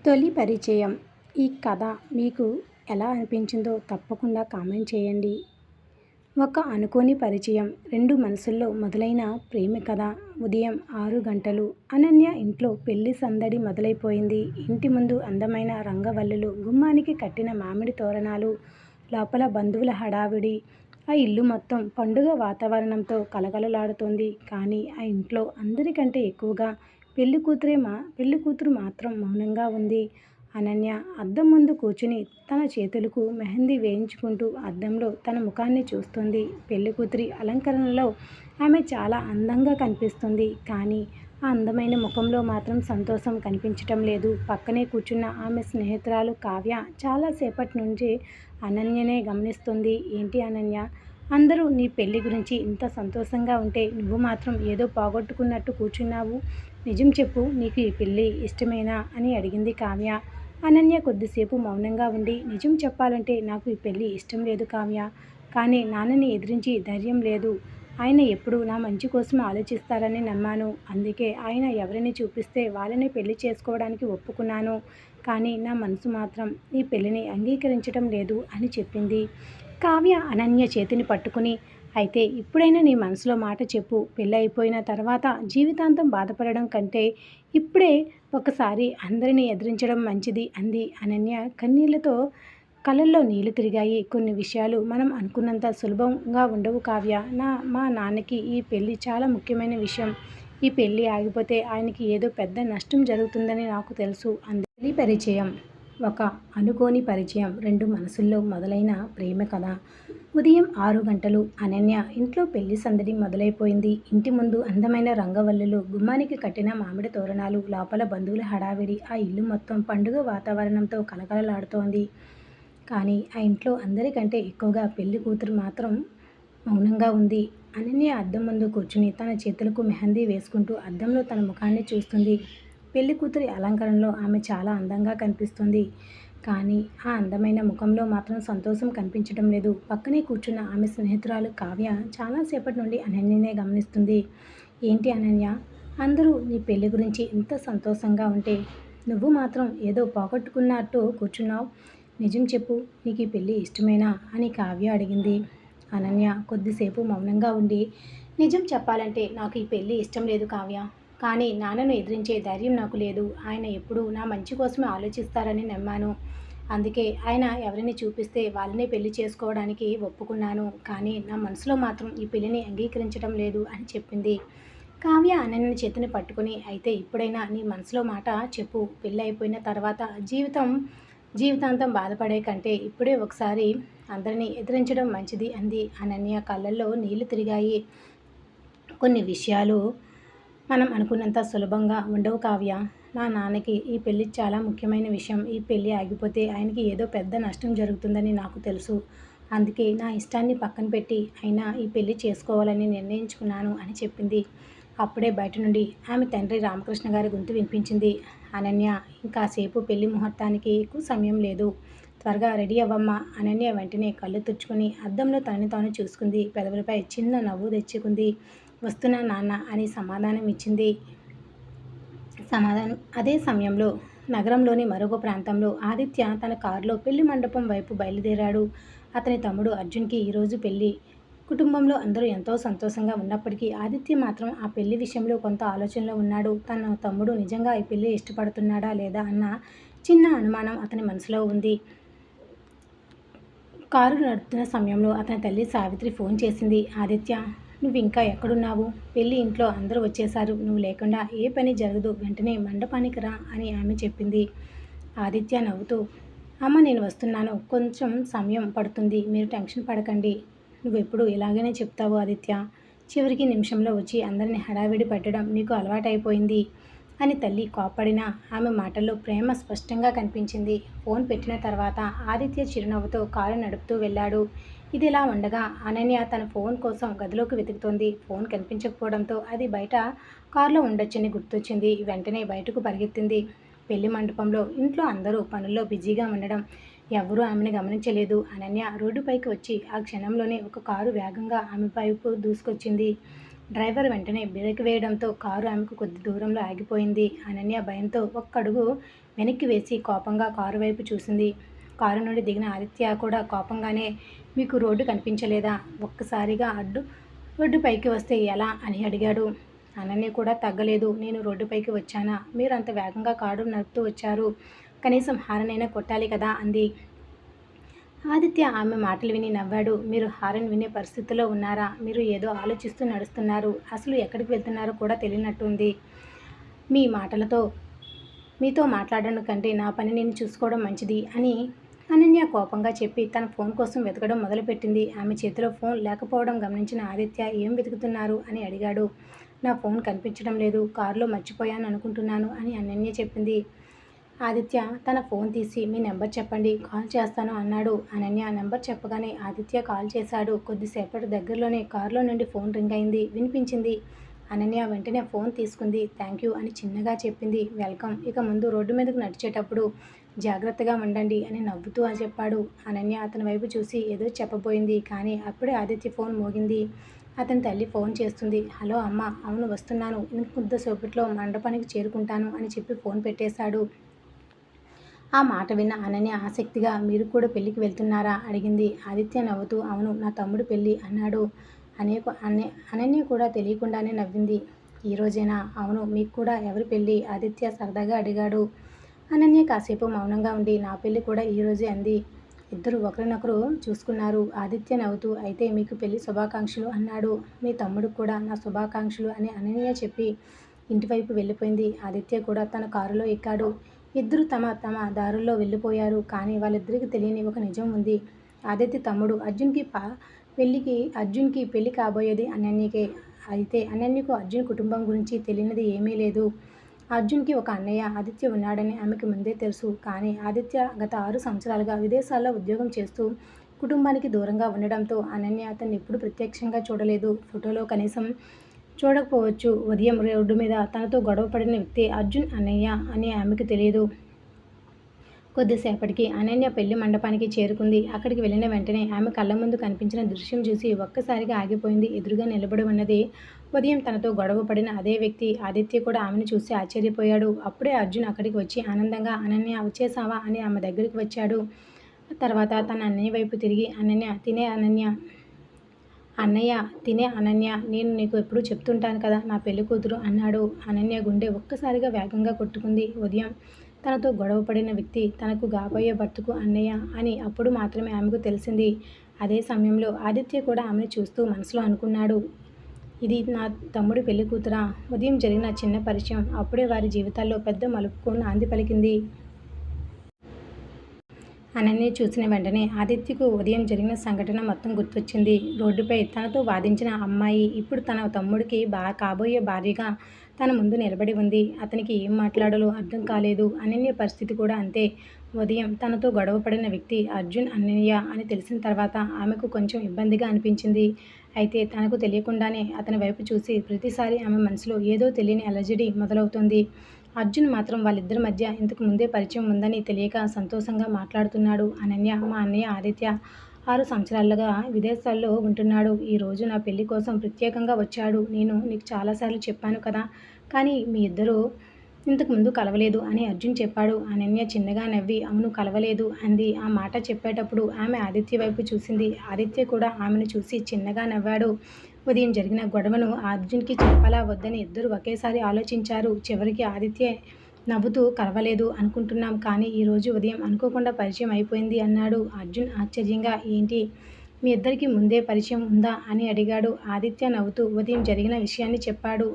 తొలి పరిచయం. ఈ కథ మీకు ఎలా అనిపించిందో తప్పకుండా కామెంట్ చేయండి. ఒక అనుకోని పరిచయం. రెండు మనసుల్లో మొదలైన ప్రేమ కథ. ఉదయం 6 గంటలు. అనన్య ఇంట్లో పెళ్లి సందడి మొదలైపోయింది. ఇంటి ముందు అందమైన రంగవల్లులు, గుమ్మానికి కట్టిన మామిడి తోరణాలు, లోపల బంధువుల హడావిడి. ఆ ఇల్లు మొత్తం పండుగ వాతావరణంతో కలకలలాడుతోంది. కానీ ఆ ఇంట్లో అందరికంటే ఎక్కువగా పెళ్లి కూతురు మాత్రం మౌనంగా ఉంది. అనన్య అద్దం ముందు కూర్చుని తన చేతులకు మెహందీ వేయించుకుంటూ అద్దంలో తన ముఖాన్ని చూస్తుంది. పెళ్లి కూతురి అలంకరణలో ఆమె చాలా అందంగా కనిపిస్తుంది. కానీ ఆ అందమైన ముఖంలో మాత్రం సంతోషం కనిపించటం లేదు. పక్కనే కూర్చున్న ఆమె స్నేహితురాలు కావ్య చాలాసేపటి నుంచి అనన్యనే గమనిస్తుంది. ఏంటి అనన్య, అందరూ నీ పెళ్లి గురించి ఇంత సంతోషంగా ఉంటే నువ్వు మాత్రం ఏదో పోగొట్టుకున్నట్టు కూర్చున్నావు. నిజం చెప్పు, నీకు ఈ పెళ్ళి ఇష్టమేనా అని అడిగింది కావ్య. అనన్య కొద్దిసేపు మౌనంగా ఉండి, నిజం చెప్పాలంటే నాకు ఈ పెళ్ళి ఇష్టం లేదు కావ్య. కానీ నాన్నని ఎదిరించి ధైర్యం లేదు. ఆయన ఎప్పుడూ నా మంచి కోసం ఆలోచిస్తారని నమ్మాను. అందుకే ఆయన ఎవరిని చూపిస్తే వాళ్ళని పెళ్లి చేసుకోవడానికి ఒప్పుకున్నాను. కానీ నా మనసు మాత్రం ఈ పెళ్లిని అంగీకరించడం లేదు అని చెప్పింది. కావ్య అనన్య చేతిని పట్టుకుని, అయితే ఇప్పుడైనా నీ మనసులో మాట చెప్పు. పెళ్ళి అయిపోయిన తర్వాత జీవితాంతం బాధపడడం కంటే ఇప్పుడే ఒకసారి అందరినీ ఎదిరించడం మంచిది అంది. అనన్య కన్నీళ్లతో కళ్ళల్లో నీళ్లు తిరిగాయి. కొన్ని విషయాలు మనం అనుకున్నంత సులభంగా ఉండవు కావ్య. మా నాన్నకి ఈ పెళ్ళి చాలా ముఖ్యమైన విషయం. ఈ పెళ్ళి ఆగిపోతే ఆయనకి ఏదో పెద్ద నష్టం జరుగుతుందని నాకు తెలుసు అంది. పెళ్లి పరిచయం. ఒక అనుకోని పరిచయం. రెండు మనసుల్లో మొదలైన ప్రేమ కథ. ఉదయం 6 గంటలు. అనన్య ఇంట్లో పెళ్లి సందడి మొదలైపోయింది. ఇంటి ముందు అందమైన రంగవల్లులు, గుమ్మానికి కట్టిన మామిడి తోరణాలు, లోపల బంధువుల హడావిడి. ఆ ఇల్లు మొత్తం పండుగ వాతావరణంతో కలకలలాడుతోంది. కానీ ఆ ఇంట్లో అందరికంటే ఎక్కువగా పెళ్లి కూతురు మాత్రం మౌనంగా ఉంది. అనన్య అద్దం ముందు కూర్చుని తన చేతులకు మెహందీ వేసుకుంటూ అద్దంలో తన ముఖాన్ని చూస్తుంది. పెళ్లి కూతురి అలంకరణలో ఆమె చాలా అందంగా కనిపిస్తుంది. కానీ ఆ అందమైన ముఖంలో మాత్రం సంతోషం కనిపించడం లేదు. పక్కనే కూర్చున్న ఆమె స్నేహితురాలు కావ్య చాలాసేపటి నుండి అనన్యనే గమనిస్తుంది. ఏంటి అనన్య, అందరూ నీ పెళ్లి గురించి ఇంత సంతోషంగా ఉంటే నువ్వు మాత్రం ఏదో పోగొట్టుకున్నట్టు కూర్చున్నావు. నిజం చెప్పు, నీకు ఈ పెళ్ళి ఇష్టమేనా అని కావ్య అడిగింది. అనన్య కొద్దిసేపు మౌనంగా ఉండి, నిజం చెప్పాలంటే నాకు ఈ పెళ్ళి ఇష్టం లేదు కావ్య. కానీ నాన్నను ఎదిరించే ధైర్యం నాకు లేదు. ఆయన ఎప్పుడూ నా మంచి కోసమే ఆలోచిస్తారని నమ్మాను. అందుకే ఆయన ఎవరిని చూపిస్తే వాళ్ళనే పెళ్లి చేసుకోవడానికి ఒప్పుకున్నాను. కానీ నా మనసులో మాత్రం ఈ పెళ్లిని అంగీకరించడం లేదు అని చెప్పింది. కావ్య అనన్య చేతిని పట్టుకుని, అయితే ఇప్పుడైనా నీ మనసులో మాట చెప్పు. పెళ్ళి అయిపోయిన తర్వాత జీవితాంతం బాధపడే కంటే ఇప్పుడే ఒకసారి అందరినీ ఎదిరించడం మంచిది అంది. అనన్య కళ్ళల్లో నీళ్లు తిరిగాయి. కొన్ని విషయాలు మనం అనుకున్నంత సులభంగా ఉండవు కావ్య. నా నాన్నకి ఈ పెళ్ళి చాలా ముఖ్యమైన విషయం. ఈ పెళ్ళి ఆగిపోతే ఆయనకి ఏదో పెద్ద నష్టం జరుగుతుందని నాకు తెలుసు. అందుకే నా ఇష్టాన్ని పక్కన పెట్టి అయినా ఈ పెళ్ళి చేసుకోవాలని నిర్ణయించుకున్నాను అని చెప్పింది. అప్పుడే బయట నుండి ఆమె తండ్రి రామకృష్ణ గారి గొంతు వినిపించింది. అనన్య, ఇంకాసేపు పెళ్లి ముహూర్తానికి ఎక్కువ సమయం లేదు. త్వరగా రెడీ అవ్వమ్మా. అనన్య వెంటనే కళ్ళు తుడుచుకుని అద్దంలో తనని తాను చూసుకుంది. పెదవులపై చిన్న నవ్వు తెచ్చుకుంది. వస్తున్నా నాన్న అని సమాధానం ఇచ్చింది. అదే సమయంలో నగరంలోని మరొక ప్రాంతంలో ఆదిత్య తన కారులో పెళ్లి మండపం వైపు బయలుదేరాడు. అతని తమ్ముడు అర్జున్కి ఈరోజు పెళ్లి. కుటుంబంలో అందరూ ఎంతో సంతోషంగా ఉన్నప్పటికీ ఆదిత్య మాత్రం ఆ పెళ్లి విషయంలో కొంత ఆలోచనలో ఉన్నాడు. తన తమ్ముడు నిజంగా ఈ పెళ్లి ఇష్టపడుతున్నాడా లేదా అన్న చిన్న అనుమానం అతని మనసులో ఉంది. కారు నడుపుతున్న సమయంలో అతని తల్లి సావిత్రి ఫోన్ చేసింది. ఆదిత్య, నువ్వు ఇంకా ఎక్కడున్నావు? పెళ్లి ఇంట్లో అందరూ వచ్చేశారు. నువ్వు లేకుండా ఏ పని జరగదు. వెంటనే మండపానికి రా అని ఆమె చెప్పింది. ఆదిత్య నవ్వుతూ, అమ్మ నేను వస్తున్నాను. కొంచెం సమయం పడుతుంది. మీరు టెన్షన్ పడకండి. నువ్వెప్పుడు ఇలాగనే చెప్తావు ఆదిత్య. చివరికి నిమిషంలో వచ్చి అందరినీ హడావిడి పెట్టడం నీకు అలవాటైపోయింది అని తల్లి కోప్పడినా ఆమె మాటల్లో ప్రేమ స్పష్టంగా కనిపించింది. ఫోన్ పెట్టిన తర్వాత ఆదిత్య చిరునవ్వుతో కారు నడుపుతూ వెళ్ళాడు. ఇదిలా ఉండగా అనన్య తన ఫోన్ కోసం గదిలోకి వెతుకుతోంది. ఫోన్ కనిపించకపోవడంతో అది బయట కారులో ఉండొచ్చని గుర్తొచ్చింది. వెంటనే బయటకు పరిగెత్తింది. పెళ్లి మండపంలో ఇంట్లో అందరూ పనుల్లో బిజీగా ఉండడం ఎవరూ ఆమెను గమనించలేదు. అనన్య రోడ్డుపైకి వచ్చి ఆ క్షణంలోనే ఒక కారు వేగంగా ఆమె వైపు దూసుకొచ్చింది. డ్రైవర్ వెంటనే బ్రేక్ వేయడంతో కారు ఆమెకు కొద్ది దూరంలో ఆగిపోయింది. అనన్య భయంతో ఒక్కడుగు వెనక్కి వేసి కోపంగా కారు వైపు చూసింది. కారు నుండి దిగిన ఆదిత్య కూడా కోపంగానే, మీకు రోడ్డు కనిపించలేదా? ఒక్కసారిగా రోడ్డు పైకి వస్తే ఎలా అని అడిగాడు. అనన్య కూడా తగ్గలేదు. నేను రోడ్డుపైకి వచ్చానా? మీరు అంత వేగంగా కారు నడుపుతూ వచ్చారు. కనీసం హారనైనా కొట్టాలి కదా అంది. ఆదిత్య ఆమె మాటలు విని నవ్వాడు. మీరు హారన్ వినే పరిస్థితిలో ఉన్నారా? మీరు ఏదో ఆలోచిస్తూ నడుస్తున్నారు. అసలు ఎక్కడికి వెళ్తున్నారో కూడా తెలియనట్టుంది. మీ మాటలతో మీతో మాట్లాడడం కంటే నా పని నేను చూసుకోవడం మంచిది అని అనన్య కోపంగా చెప్పి తన ఫోన్ కోసం వెతకడం మొదలుపెట్టింది. ఆమె చేతిలో ఫోన్ లేకపోవడం గమనించిన ఆదిత్య ఏం వెతుకుతున్నారు అని అడిగాడు. నా ఫోన్ కనిపించడం లేదు, కారులో మర్చిపోయాను అనుకుంటున్నాను అని అనన్య చెప్పింది. ఆదిత్య తన ఫోన్ తీసి మీ నెంబర్ చెప్పండి, కాల్ చేస్తాను అన్నాడు. అనన్య నెంబర్ చెప్పగానే ఆదిత్య కాల్ చేశాడు. కొద్దిసేపటి దగ్గరలోనే కారులో నుండి ఫోన్ రింగ్ అయింది. వినిపించింది. అనన్య వెంటనే ఫోన్ తీసుకుంది. థ్యాంక్ యూ అని చిన్నగా చెప్పింది. వెల్కమ్. ఇక ముందు రోడ్డు మీదకు నడిచేటప్పుడు జాగ్రత్తగా ఉండండి అని నవ్వుతూ చెప్పాడు. అనన్య అతని వైపు చూసి ఏదో చెప్పబోయింది. కానీ అప్పుడే ఆదిత్య ఫోన్ మోగింది. అతని తల్లి ఫోన్ చేస్తుంది. హలో అమ్మ. అవును వస్తున్నాను, ఇంకొద్దిసేపట్లో మండపానికి చేరుకుంటాను అని చెప్పి ఫోన్ పెట్టేశాడు. ఆ మాట విన్న అనన్య ఆసక్తిగా మీరు కూడా పెళ్ళికి వెళ్తున్నారా అడిగింది. ఆదిత్య నవ్వుతూ అవును, నా తమ్ముడు పెళ్ళి అన్నాడు. అనన్య కూడా తెలియకుండానే నవ్వింది. ఈరోజేనా? అవును, మీకు కూడా ఎవరి పెళ్ళి? ఆదిత్య సరదాగా అడిగాడు. అనన్య కాసేపు మౌనంగా ఉండి నా పెళ్ళి కూడా ఈరోజే అంది. ఇద్దరు ఒకరినొకరు చూసుకున్నారు. ఆదిత్య నవ్వుతూ అయితే మీకు పెళ్లి శుభాకాంక్షలు అన్నాడు. మీ తమ్ముడు కూడా నా శుభాకాంక్షలు అని అనన్య చెప్పి ఇంటివైపు వెళ్ళిపోయింది. ఆదిత్య కూడా తన కారులో ఎక్కాడు. ఇద్దరు తమ తమ దారుల్లో వెళ్ళిపోయారు. కానీ వాళ్ళిద్దరికీ తెలియని ఒక నిజం ఉంది. ఆదిత్య తమ్ముడు అర్జున్కి పెళ్లి కాబోయేది అనన్యకే. అయితే అనన్యకు అర్జున్ కుటుంబం గురించి తెలియనిది ఏమీ లేదు. అర్జున్కి ఒక అన్నయ్య ఆదిత్య ఉన్నాడని ఆమెకు ముందే తెలుసు. కానీ ఆదిత్య గత 6 సంవత్సరాలుగా విదేశాల్లో ఉద్యోగం చేస్తూ కుటుంబానికి దూరంగా ఉండడంతో అనన్య అతన్ని ఎప్పుడు ప్రత్యక్షంగా చూడలేదు. ఫోటోలో కనీసం చూడకపోవచ్చు. ఉదయం రోడ్డు మీద తనతో గొడవ పడిన వ్యక్తి అర్జున్ అన్నయ్య అని ఆమెకు తెలియదు. కొద్దిసేపటికి అనన్య పెళ్లి మండపానికి చేరుకుంది. అక్కడికి వెళ్ళిన వెంటనే ఆమె కళ్ళ ముందు కనిపించిన దృశ్యం చూసి ఒక్కసారిగా ఆగిపోయింది. ఎదురుగా నిలబడి ఉన్నది ఉదయం తనతో గొడవ పడిన అదే వ్యక్తి. ఆదిత్య కూడా ఆమెను చూసి ఆశ్చర్యపోయాడు. అప్పుడే అర్జున్ అక్కడికి వచ్చి ఆనందంగా అనన్య వచ్చేసావా అని ఆమె దగ్గరికి వచ్చాడు. తర్వాత తన అన్నయ్య వైపు తిరిగి అన్నయ్య తినే అనన్య, నేను నీకు ఎప్పుడూ చెప్తుంటాను కదా నా పెళ్లి కూతురు అన్నాడు. అనన్య గుండె ఒక్కసారిగా వేగంగా కొట్టుకుంది. ఉదయం తనతో గొడవ పడిన వ్యక్తి తనకు కాబోయే భర్తకు అన్నయ్య అని అప్పుడు మాత్రమే ఆమెకు తెలిసింది. అదే సమయంలో ఆదిత్య కూడా ఆమెను చూస్తూ మనసులో అనుకున్నాడు, ఇది నా తమ్ముడి పెళ్లి కూతురా? ఉదయం జరిగిన చిన్న పరిచయం అప్పుడే వారి జీవితాల్లో పెద్ద మలుపుకు నాంది పలికింది. అనన్య చూసిన వెంటనే ఆదిత్యకు ఉదయం జరిగిన సంఘటన మొత్తం గుర్తొచ్చింది. రోడ్డుపై తనతో వాదించిన అమ్మాయి ఇప్పుడు తన తమ్ముడికి కాబోయే భార్యగా తన ముందు నిలబడి ఉంది. అతనికి ఏం మాట్లాడాలో అర్థం కాలేదు. అనన్య పరిస్థితి కూడా అంతే. ఉదయం తనతో గొడవ పడిన వ్యక్తి అర్జున్ అన్నయ్య అని తెలిసిన తర్వాత ఆమెకు కొంచెం ఇబ్బందిగా అనిపించింది. అయితే తనకు తెలియకుండానే అతని వైపు చూసి ప్రతిసారి ఆమె మనసులో ఏదో తెలియని అలజడి మొదలవుతుంది. అర్జున్ మాత్రం వాళ్ళిద్దరి మధ్య ఇంతకు ముందే పరిచయం ఉందని తెలియక సంతోషంగా మాట్లాడుతున్నాడు. అనన్య, మా అన్నయ్య ఆదిత్య 6 సంవత్సరాలుగా విదేశాల్లో ఉంటున్నాడు. ఈరోజు నా పెళ్లి కోసం ప్రత్యేకంగా వచ్చాడు. నేను నీకు చాలాసార్లు చెప్పాను కదా, కానీ మీ ఇద్దరూ ఇంతకుముందు కలవలేదు అని అర్జున్ చెప్పాడు. అనన్య చిన్నగా నవ్వి అవును కలవలేదు అంది. ఆ మాట చెప్పేటప్పుడు ఆమె ఆదిత్య వైపు చూసింది. ఆదిత్య కూడా ఆమెను చూసి చిన్నగా నవ్వాడు. ఉదయం జరిగిన గొడవను అర్జున్కి చెప్పాలా వద్దని ఇద్దరు ఒకేసారి ఆలోచించారు. చివరికి ఆదిత్య నవ్వుతూ కలవలేదు అనుకుంటున్నాం, కానీ ఈరోజు ఉదయం అనుకోకుండా పరిచయం అయిపోయింది అన్నాడు. అర్జున్ ఆశ్చర్యంగా ఏంటి, మీ ఇద్దరికి ముందే పరిచయం ఉందా అని అడిగాడు. ఆదిత్య నవ్వుతూ ఉదయం జరిగిన విషయాన్ని చెప్పాడు.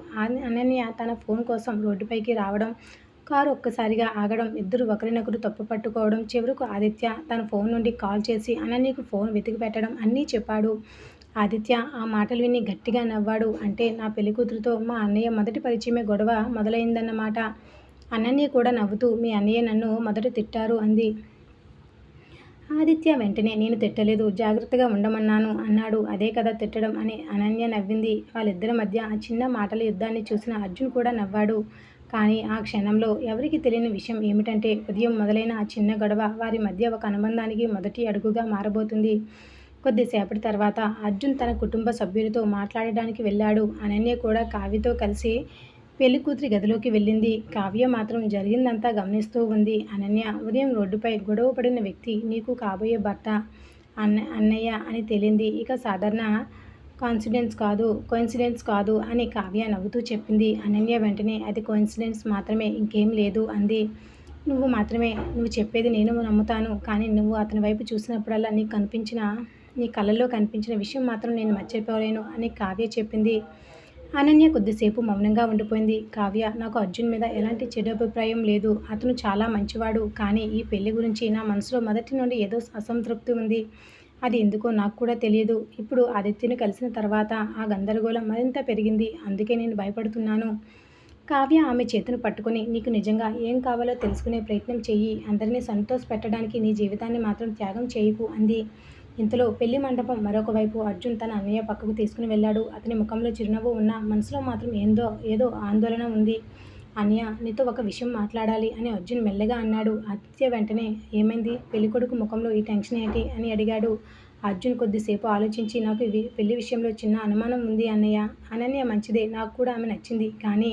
అనన్య తన ఫోన్ కోసం రోడ్డుపైకి రావడం, కారు ఒక్కసారిగా ఆగడం, ఇద్దరు ఒకరినొకరు తప్పుపట్టుకోవడం, చివరకు ఆదిత్య తన ఫోన్ నుండి కాల్ చేసి అనన్యకు ఫోన్ వెతికి పెట్టడం అన్నీ చెప్పాడు. ఆదిత్య ఆ మాటలు విని గట్టిగా నవ్వాడు. అంటే నా పెళ్లికూతురుతో మా అన్నయ్య మొదటి పరిచయమే గొడవ మొదలైందన్నమాట. అనన్య కూడా నవ్వుతూ మీ అన్నయ్య నన్ను మొదట తిట్టారు అంది. ఆదిత్య వెంటనే నేను తిట్టలేదు, జాగ్రత్తగా ఉండమన్నాను అన్నాడు. అదే కదా తిట్టడం అని అనన్య నవ్వింది. వాళ్ళిద్దరి మధ్య ఆ చిన్న మాటల యుద్ధాన్ని చూసిన అర్జున్ కూడా నవ్వాడు. కానీ ఆ క్షణంలో ఎవరికి తెలియని విషయం ఏమిటంటే ఉదయం మొదలైన ఆ చిన్న గొడవ వారి మధ్య ఒక అనుబంధానికి మొదటి అడుగుగా మారబోతుంది. కొద్దిసేపటి తర్వాత అర్జున్ తన కుటుంబ సభ్యులతో మాట్లాడడానికి వెళ్ళాడు. అనన్య కూడా కావ్యతో కలిసి పెళ్లి కూతురి గదిలోకి వెళ్ళింది. కావ్య మాత్రం జరిగిందంతా గమనిస్తూ ఉంది. అనన్య ఉదయం రోడ్డుపై గొడవ పడిన వ్యక్తి నీకు కాబోయే భర్త అన్నయ్య అని తేలింది. ఇక సాధారణ కోయిన్సిడెన్స్ కాదు అని కావ్య నవ్వుతూ చెప్పింది. అనన్య వెంటనే అది కోయిన్సిడెన్స్ మాత్రమే, ఇంకేం లేదు అంది. నువ్వు చెప్పేది నేను నమ్ముతాను. కానీ నువ్వు అతని వైపు చూసినప్పుడల్లా నీ కళ్ళల్లో కనిపించిన విషయం మాత్రం నేను మర్చిపోలేను అని కావ్య చెప్పింది. అనన్య కొద్దిసేపు మౌనంగా ఉండిపోయింది. కావ్య, నాకు అర్జున్ మీద ఎలాంటి చెడు అభిప్రాయం లేదు. అతను చాలా మంచివాడు. కానీ ఈ పెళ్లి గురించి నా మనసులో మొదటి నుండి ఏదో అసంతృప్తి ఉంది. అది ఎందుకో నాకు కూడా తెలియదు. ఇప్పుడు ఆదిత్యను కలిసిన తర్వాత ఆ గందరగోళం మరింత పెరిగింది. అందుకే నేను భయపడుతున్నాను. కావ్య ఆమె చేతిని పట్టుకుని, నీకు నిజంగా ఏం కావాలో తెలుసుకునే ప్రయత్నం చెయ్యి. అందరినీ సంతోషపెట్టడానికి నీ జీవితాన్ని మాత్రం త్యాగం చేయకు అంది. ఇంతలో పెళ్లి మండపం మరొక వైపు అర్జున్ తన అన్నయ్య పక్కకు తీసుకుని వెళ్ళాడు. అతని ముఖంలో చిరునవ్వు ఉన్నా మనసులో మాత్రం ఏదో ఆందోళన ఉంది. అన్నయ్య, నీతో ఒక విషయం మాట్లాడాలి అని అర్జున్ మెల్లగా అన్నాడు. ఆదిత్య వెంటనే, ఏమైంది? పెళ్ళికొడుకు ముఖంలో ఈ టెన్షన్ ఏంటి అని అడిగాడు. అర్జున్ కొద్దిసేపు ఆలోచించి, నాకు పెళ్లి విషయంలో చిన్న అనుమానం ఉంది అన్నయ్య. అనన్య మంచిదే, నాకు కూడా ఆమె నచ్చింది. కానీ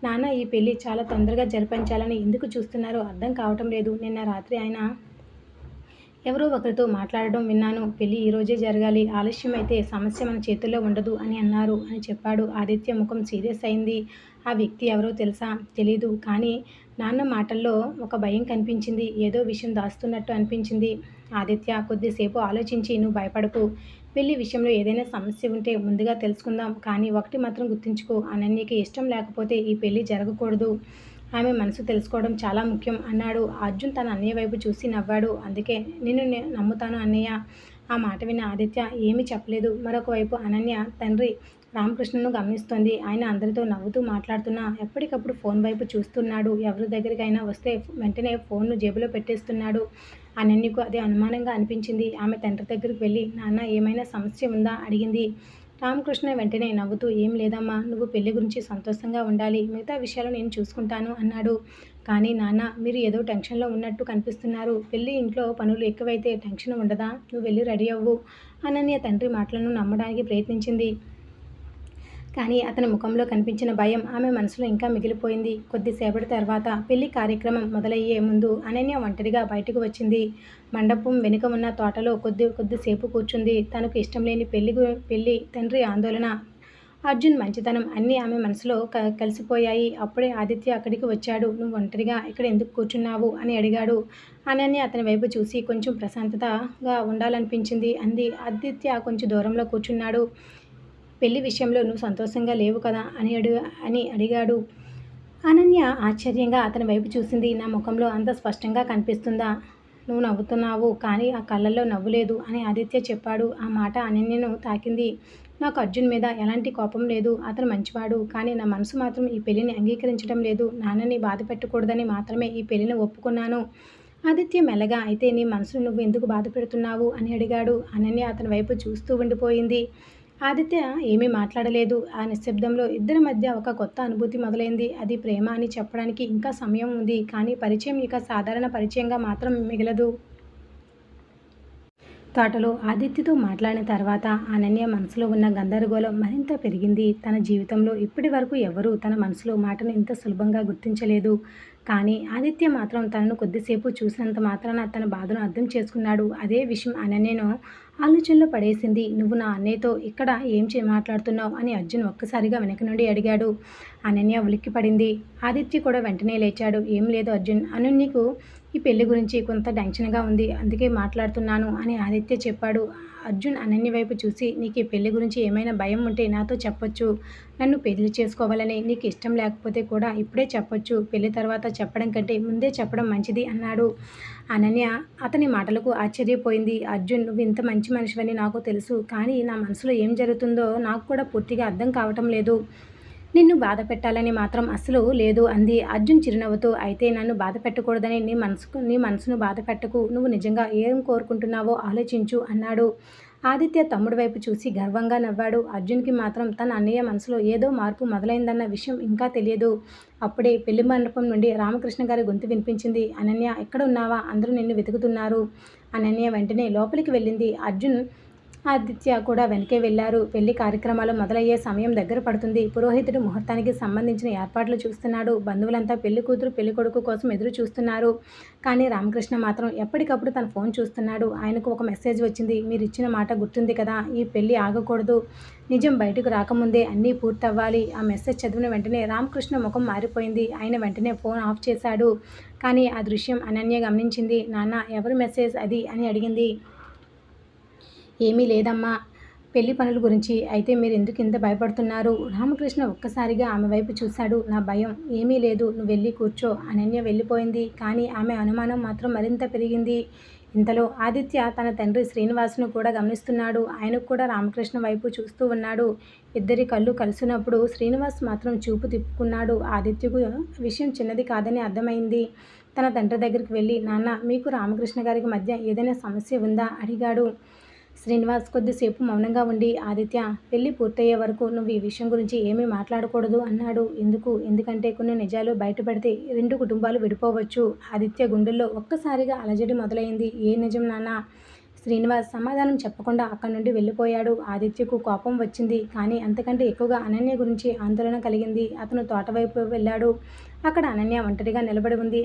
నాన్న ఈ పెళ్లి చాలా తొందరగా జరిపించాలని ఎందుకు చూస్తున్నారో అర్థం కావటం లేదు. నిన్న రాత్రి ఆయన ఎవరో ఒకరితో మాట్లాడడం విన్నాను. పెళ్లి ఈరోజే జరగాలి, ఆలస్యం అయితే సమస్య మన చేతుల్లో ఉండదు అని అన్నారు అని చెప్పాడు. ఆదిత్య ముఖం సీరియస్ అయింది. ఆ వ్యక్తి ఎవరో తెలుసా? తెలీదు. కానీ నాన్న మాటల్లో ఒక భయం కనిపించింది. ఏదో విషయం దాస్తున్నట్టు అనిపించింది. ఆదిత్య కొద్దిసేపు ఆలోచించి, నువ్వు భయపడకు. పెళ్లి విషయంలో ఏదైనా సమస్య ఉంటే ముందుగా తెలుసుకుందాం. కానీ ఒకటి మాత్రం గుర్తుంచుకో, అనన్యకి ఇష్టం లేకపోతే ఈ పెళ్లి జరగకూడదు. ఆమె మనసు తెలుసుకోవడం చాలా ముఖ్యం అన్నాడు. అర్జున్ తన అన్నయ్య వైపు చూసి నవ్వాడు. అందుకే నిన్ను నమ్ముతాను అన్నయ్య. ఆ మాట విన్న ఆదిత్య ఏమీ చెప్పలేదు. మరొక వైపు అనన్య తండ్రి రామకృష్ణను గమనిస్తోంది. ఆయన అందరితో నవ్వుతూ మాట్లాడుతున్నా ఎప్పటికప్పుడు ఫోన్ వైపు చూస్తున్నాడు. ఎవరి దగ్గరికైనా వస్తే వెంటనే ఫోన్ను జేబులో పెట్టేస్తున్నాడు. అనన్యకు అది అనుమానంగా అనిపించింది. ఆమె తండ్రి దగ్గరికి వెళ్ళి, నాన్న ఏమైనా సమస్య ఉందా అడిగింది. రామకృష్ణ వెంటనే నవ్వుతూ, ఏం లేదమ్మా, నువ్వు పెళ్లి గురించి సంతోషంగా ఉండాలి, మిగతా విషయాలు నేను చూసుకుంటాను అన్నాడు. కానీ నాన్న, మీరు ఏదో టెన్షన్లో ఉన్నట్టు కనిపిస్తున్నారు. పెళ్లి ఇంట్లో పనులు ఎక్కువైతే టెన్షన్ ఉండదా? నువ్వు వెళ్ళి రెడీ అవ్వు. అనన్య తండ్రి మాటలను నమ్మడానికి ప్రయత్నించింది. కానీ అతని ముఖంలో కనిపించిన భయం ఆమె మనసులో ఇంకా మిగిలిపోయింది. కొద్దిసేపటి తర్వాత పెళ్లి కార్యక్రమం మొదలయ్యే ముందు అనన్య ఒంటరిగా బయటకు వచ్చింది. మండపం వెనుక ఉన్న తోటలో కొద్దిసేపు కూర్చుంది. తనకు ఇష్టం లేని పెళ్లి, తండ్రి ఆందోళన, అర్జున్ మంచితనం అన్నీ ఆమె మనసులో కలిసిపోయాయి. అప్పుడే ఆదిత్య అక్కడికి వచ్చాడు. నువ్వు ఒంటరిగా ఇక్కడ ఎందుకు కూర్చున్నావు అని అడిగాడు. అనన్య అతని వైపు చూసి, కొంచెం ప్రశాంతతగా ఉండాలనిపించింది అంది. ఆదిత్య కొంచెం దూరంలో కూర్చున్నాడు. పెళ్లి విషయంలో నువ్వు సంతోషంగా లేవు కదా అని అడిగాడు. అనన్య ఆశ్చర్యంగా అతని వైపు చూసింది. నా ముఖంలో అంత స్పష్టంగా కనిపిస్తుందా? నువ్వు నవ్వుతున్నావు, కానీ ఆ కళ్ళల్లో నవ్వు లేదు అని ఆదిత్య చెప్పాడు. ఆ మాట అనన్యను తాకింది. నాకు అర్జున్ మీద ఎలాంటి కోపం లేదు. అతను మంచివాడు. కానీ నా మనసు మాత్రం ఈ పెళ్లిని అంగీకరించడం లేదు. నాన్నని బాధ పెట్టకూడదని మాత్రమే ఈ పెళ్లిని ఒప్పుకున్నాను. ఆదిత్య మెల్లగా, అయితే నీ మనసును నువ్వు ఎందుకు బాధ పెడుతున్నావు అని అడిగాడు. అనన్య అతని వైపు చూస్తూ ఉండిపోయింది. ఆదిత్య ఏమీ మాట్లాడలేదు. ఆ నిశ్శబ్దంలో ఇద్దరి మధ్య ఒక కొత్త అనుభూతి మొదలైంది. అది ప్రేమ అని చెప్పడానికి ఇంకా సమయం ఉంది. కానీ పరిచయం ఇక సాధారణ పరిచయంగా మాత్రం మిగలదు. తోటలో ఆదిత్యతో మాట్లాడిన తర్వాత అనన్య మనసులో ఉన్న గందరగోళం మరింత పెరిగింది. తన జీవితంలో ఇప్పటి వరకు ఎవరూ తన మనసులో మాటను ఇంత సులభంగా గుర్తించలేదు. కానీ ఆదిత్య మాత్రం తనను కొద్దిసేపు చూసినంత మాత్రాన తన బాధను అర్థం చేసుకున్నాడు. అదే విషయం అనన్యను ఆలోచనలో పడేసింది. నువ్వు నా అన్నయ్యతో ఇక్కడ ఏం మాట్లాడుతున్నావు అని అర్జున్ ఒక్కసారిగా వెనక నుండి అడిగాడు. అనన్య ఉలిక్కిపడింది. ఆదిత్య కూడా వెంటనే లేచాడు. ఏం లేదు అర్జున్, అనన్యకు ఈ పెళ్లి గురించి కొంత టెన్షన్గా ఉంది, అందుకే మాట్లాడుతున్నాను అని ఆదిత్య చెప్పాడు. అర్జున్ అనన్య వైపు చూసి, నీకు ఈ పెళ్లి గురించి ఏమైనా భయం ఉంటే నాతో చెప్పొచ్చు. నన్ను పెళ్లి చేసుకోవాలని నీకు ఇష్టం లేకపోతే కూడా ఇప్పుడే చెప్పొచ్చు. పెళ్లి తర్వాత చెప్పడం కంటే ముందే చెప్పడం మంచిది అన్నాడు. అనన్య అతని మాటలకు ఆశ్చర్యపోయింది. అర్జున్, నువ్వు ఇంత మంచి మనిషివని నాకు తెలుసు. కానీ నా మనసులో ఏం జరుగుతుందో నాకు కూడా పూర్తిగా అర్థం కావటం లేదు. నిన్ను బాధ పెట్టాలని మాత్రం అస్సలు లేదు అంది. అర్జున్ చిరునవ్వుతూ, అయితే నన్ను బాధ పెట్టకూడదని నీ మనసును బాధ పెట్టకు. నువ్వు నిజంగా ఏం కోరుకుంటున్నావో ఆలోచించు అన్నాడు. ఆదిత్య తమ్ముడి వైపు చూసి గర్వంగా నవ్వాడు. అర్జున్కి మాత్రం తన అన్నయ్య మనసులో ఏదో మార్పు మొదలైందన్న విషయం ఇంకా తెలియదు. అప్పుడే పెళ్లి మండపం నుండి రామకృష్ణ గారి గొంతు వినిపించింది. అనన్య, ఎక్కడ ఉన్నావా? అందరూ నిన్ను వెతుకుతున్నారు. అనన్య వెంటనే లోపలికి వెళ్ళింది. అర్జున్ ఆదిత్య కూడా వెనకే వెళ్లారు. పెళ్లి కార్యక్రమాలు మొదలయ్యే సమయం దగ్గర పడుతుంది. పురోహితుడు ముహూర్తానికి సంబంధించిన ఏర్పాట్లు చూస్తున్నాడు. బంధువులంతా పెళ్లి కూతురు పెళ్లి కొడుకు కోసం ఎదురు చూస్తున్నారు. కానీ రామకృష్ణ మాత్రం ఎప్పటికప్పుడు తన ఫోన్ చూస్తున్నాడు. ఆయనకు ఒక మెసేజ్ వచ్చింది. మీరిచ్చిన మాట గుర్తుంది కదా, ఈ పెళ్లి ఆగకూడదు. నిజం బయటకు రాకముందే అన్నీ పూర్తవ్వాలి. ఆ మెసేజ్ చదివిన వెంటనే రామకృష్ణ ముఖం మారిపోయింది. ఆయన వెంటనే ఫోన్ ఆఫ్ చేశాడు. కానీ ఆ దృశ్యం అనన్య గమనించింది. నాన్న, ఎవరి మెసేజ్ అది అని అడిగింది. ఏమీ లేదమ్మా, పెళ్లి పనుల గురించి. అయితే మీరు ఎందుకు ఇంత భయపడుతున్నారు? రామకృష్ణ ఒక్కసారిగా ఆమె వైపు చూశాడు. నా భయం ఏమీ లేదు, నువ్వు వెళ్ళి కూర్చో. అనన్య వెళ్ళిపోయింది. కానీ ఆమె అనుమానం మాత్రం మరింత పెరిగింది. ఇంతలో ఆదిత్య తన తండ్రి శ్రీనివాస్ను కూడా గమనిస్తున్నాడు. ఆయనకు కూడా రామకృష్ణ వైపు చూస్తూ ఉన్నాడు. ఇద్దరి కళ్ళు కలిసినప్పుడు శ్రీనివాస్ మాత్రం చూపు తిప్పుకున్నాడు. ఆదిత్యకు విషయం చిన్నది కాదని అర్థమైంది. తన తండ్రి దగ్గరికి వెళ్ళి, నాన్న, మీకు రామకృష్ణ గారికి మధ్య ఏదైనా సమస్య ఉందా అడిగాడు. శ్రీనివాస్ కొద్దిసేపు మౌనంగా ఉండి, ఆదిత్య, పెళ్లి పూర్తయ్యే వరకు నువ్వు ఈ విషయం గురించి ఏమీ మాట్లాడకూడదు అన్నాడు. ఎందుకంటే కొన్ని నిజాలు బయటపడితే 2 కుటుంబాలు విడిపోవచ్చు. ఆదిత్య గుండెల్లో ఒక్కసారిగా అలజడి మొదలైంది. ఏ నిజం నాన్న? శ్రీనివాస్ సమాధానం చెప్పకుండా అక్కడి నుండి వెళ్ళిపోయాడు. ఆదిత్యకు కోపం వచ్చింది. కానీ అంతకంటే ఎక్కువగా అనన్య గురించి ఆందోళన కలిగింది. అతను తోట వైపు వెళ్ళాడు. అక్కడ అనన్య ఒంటరిగా నిలబడి ఉంది.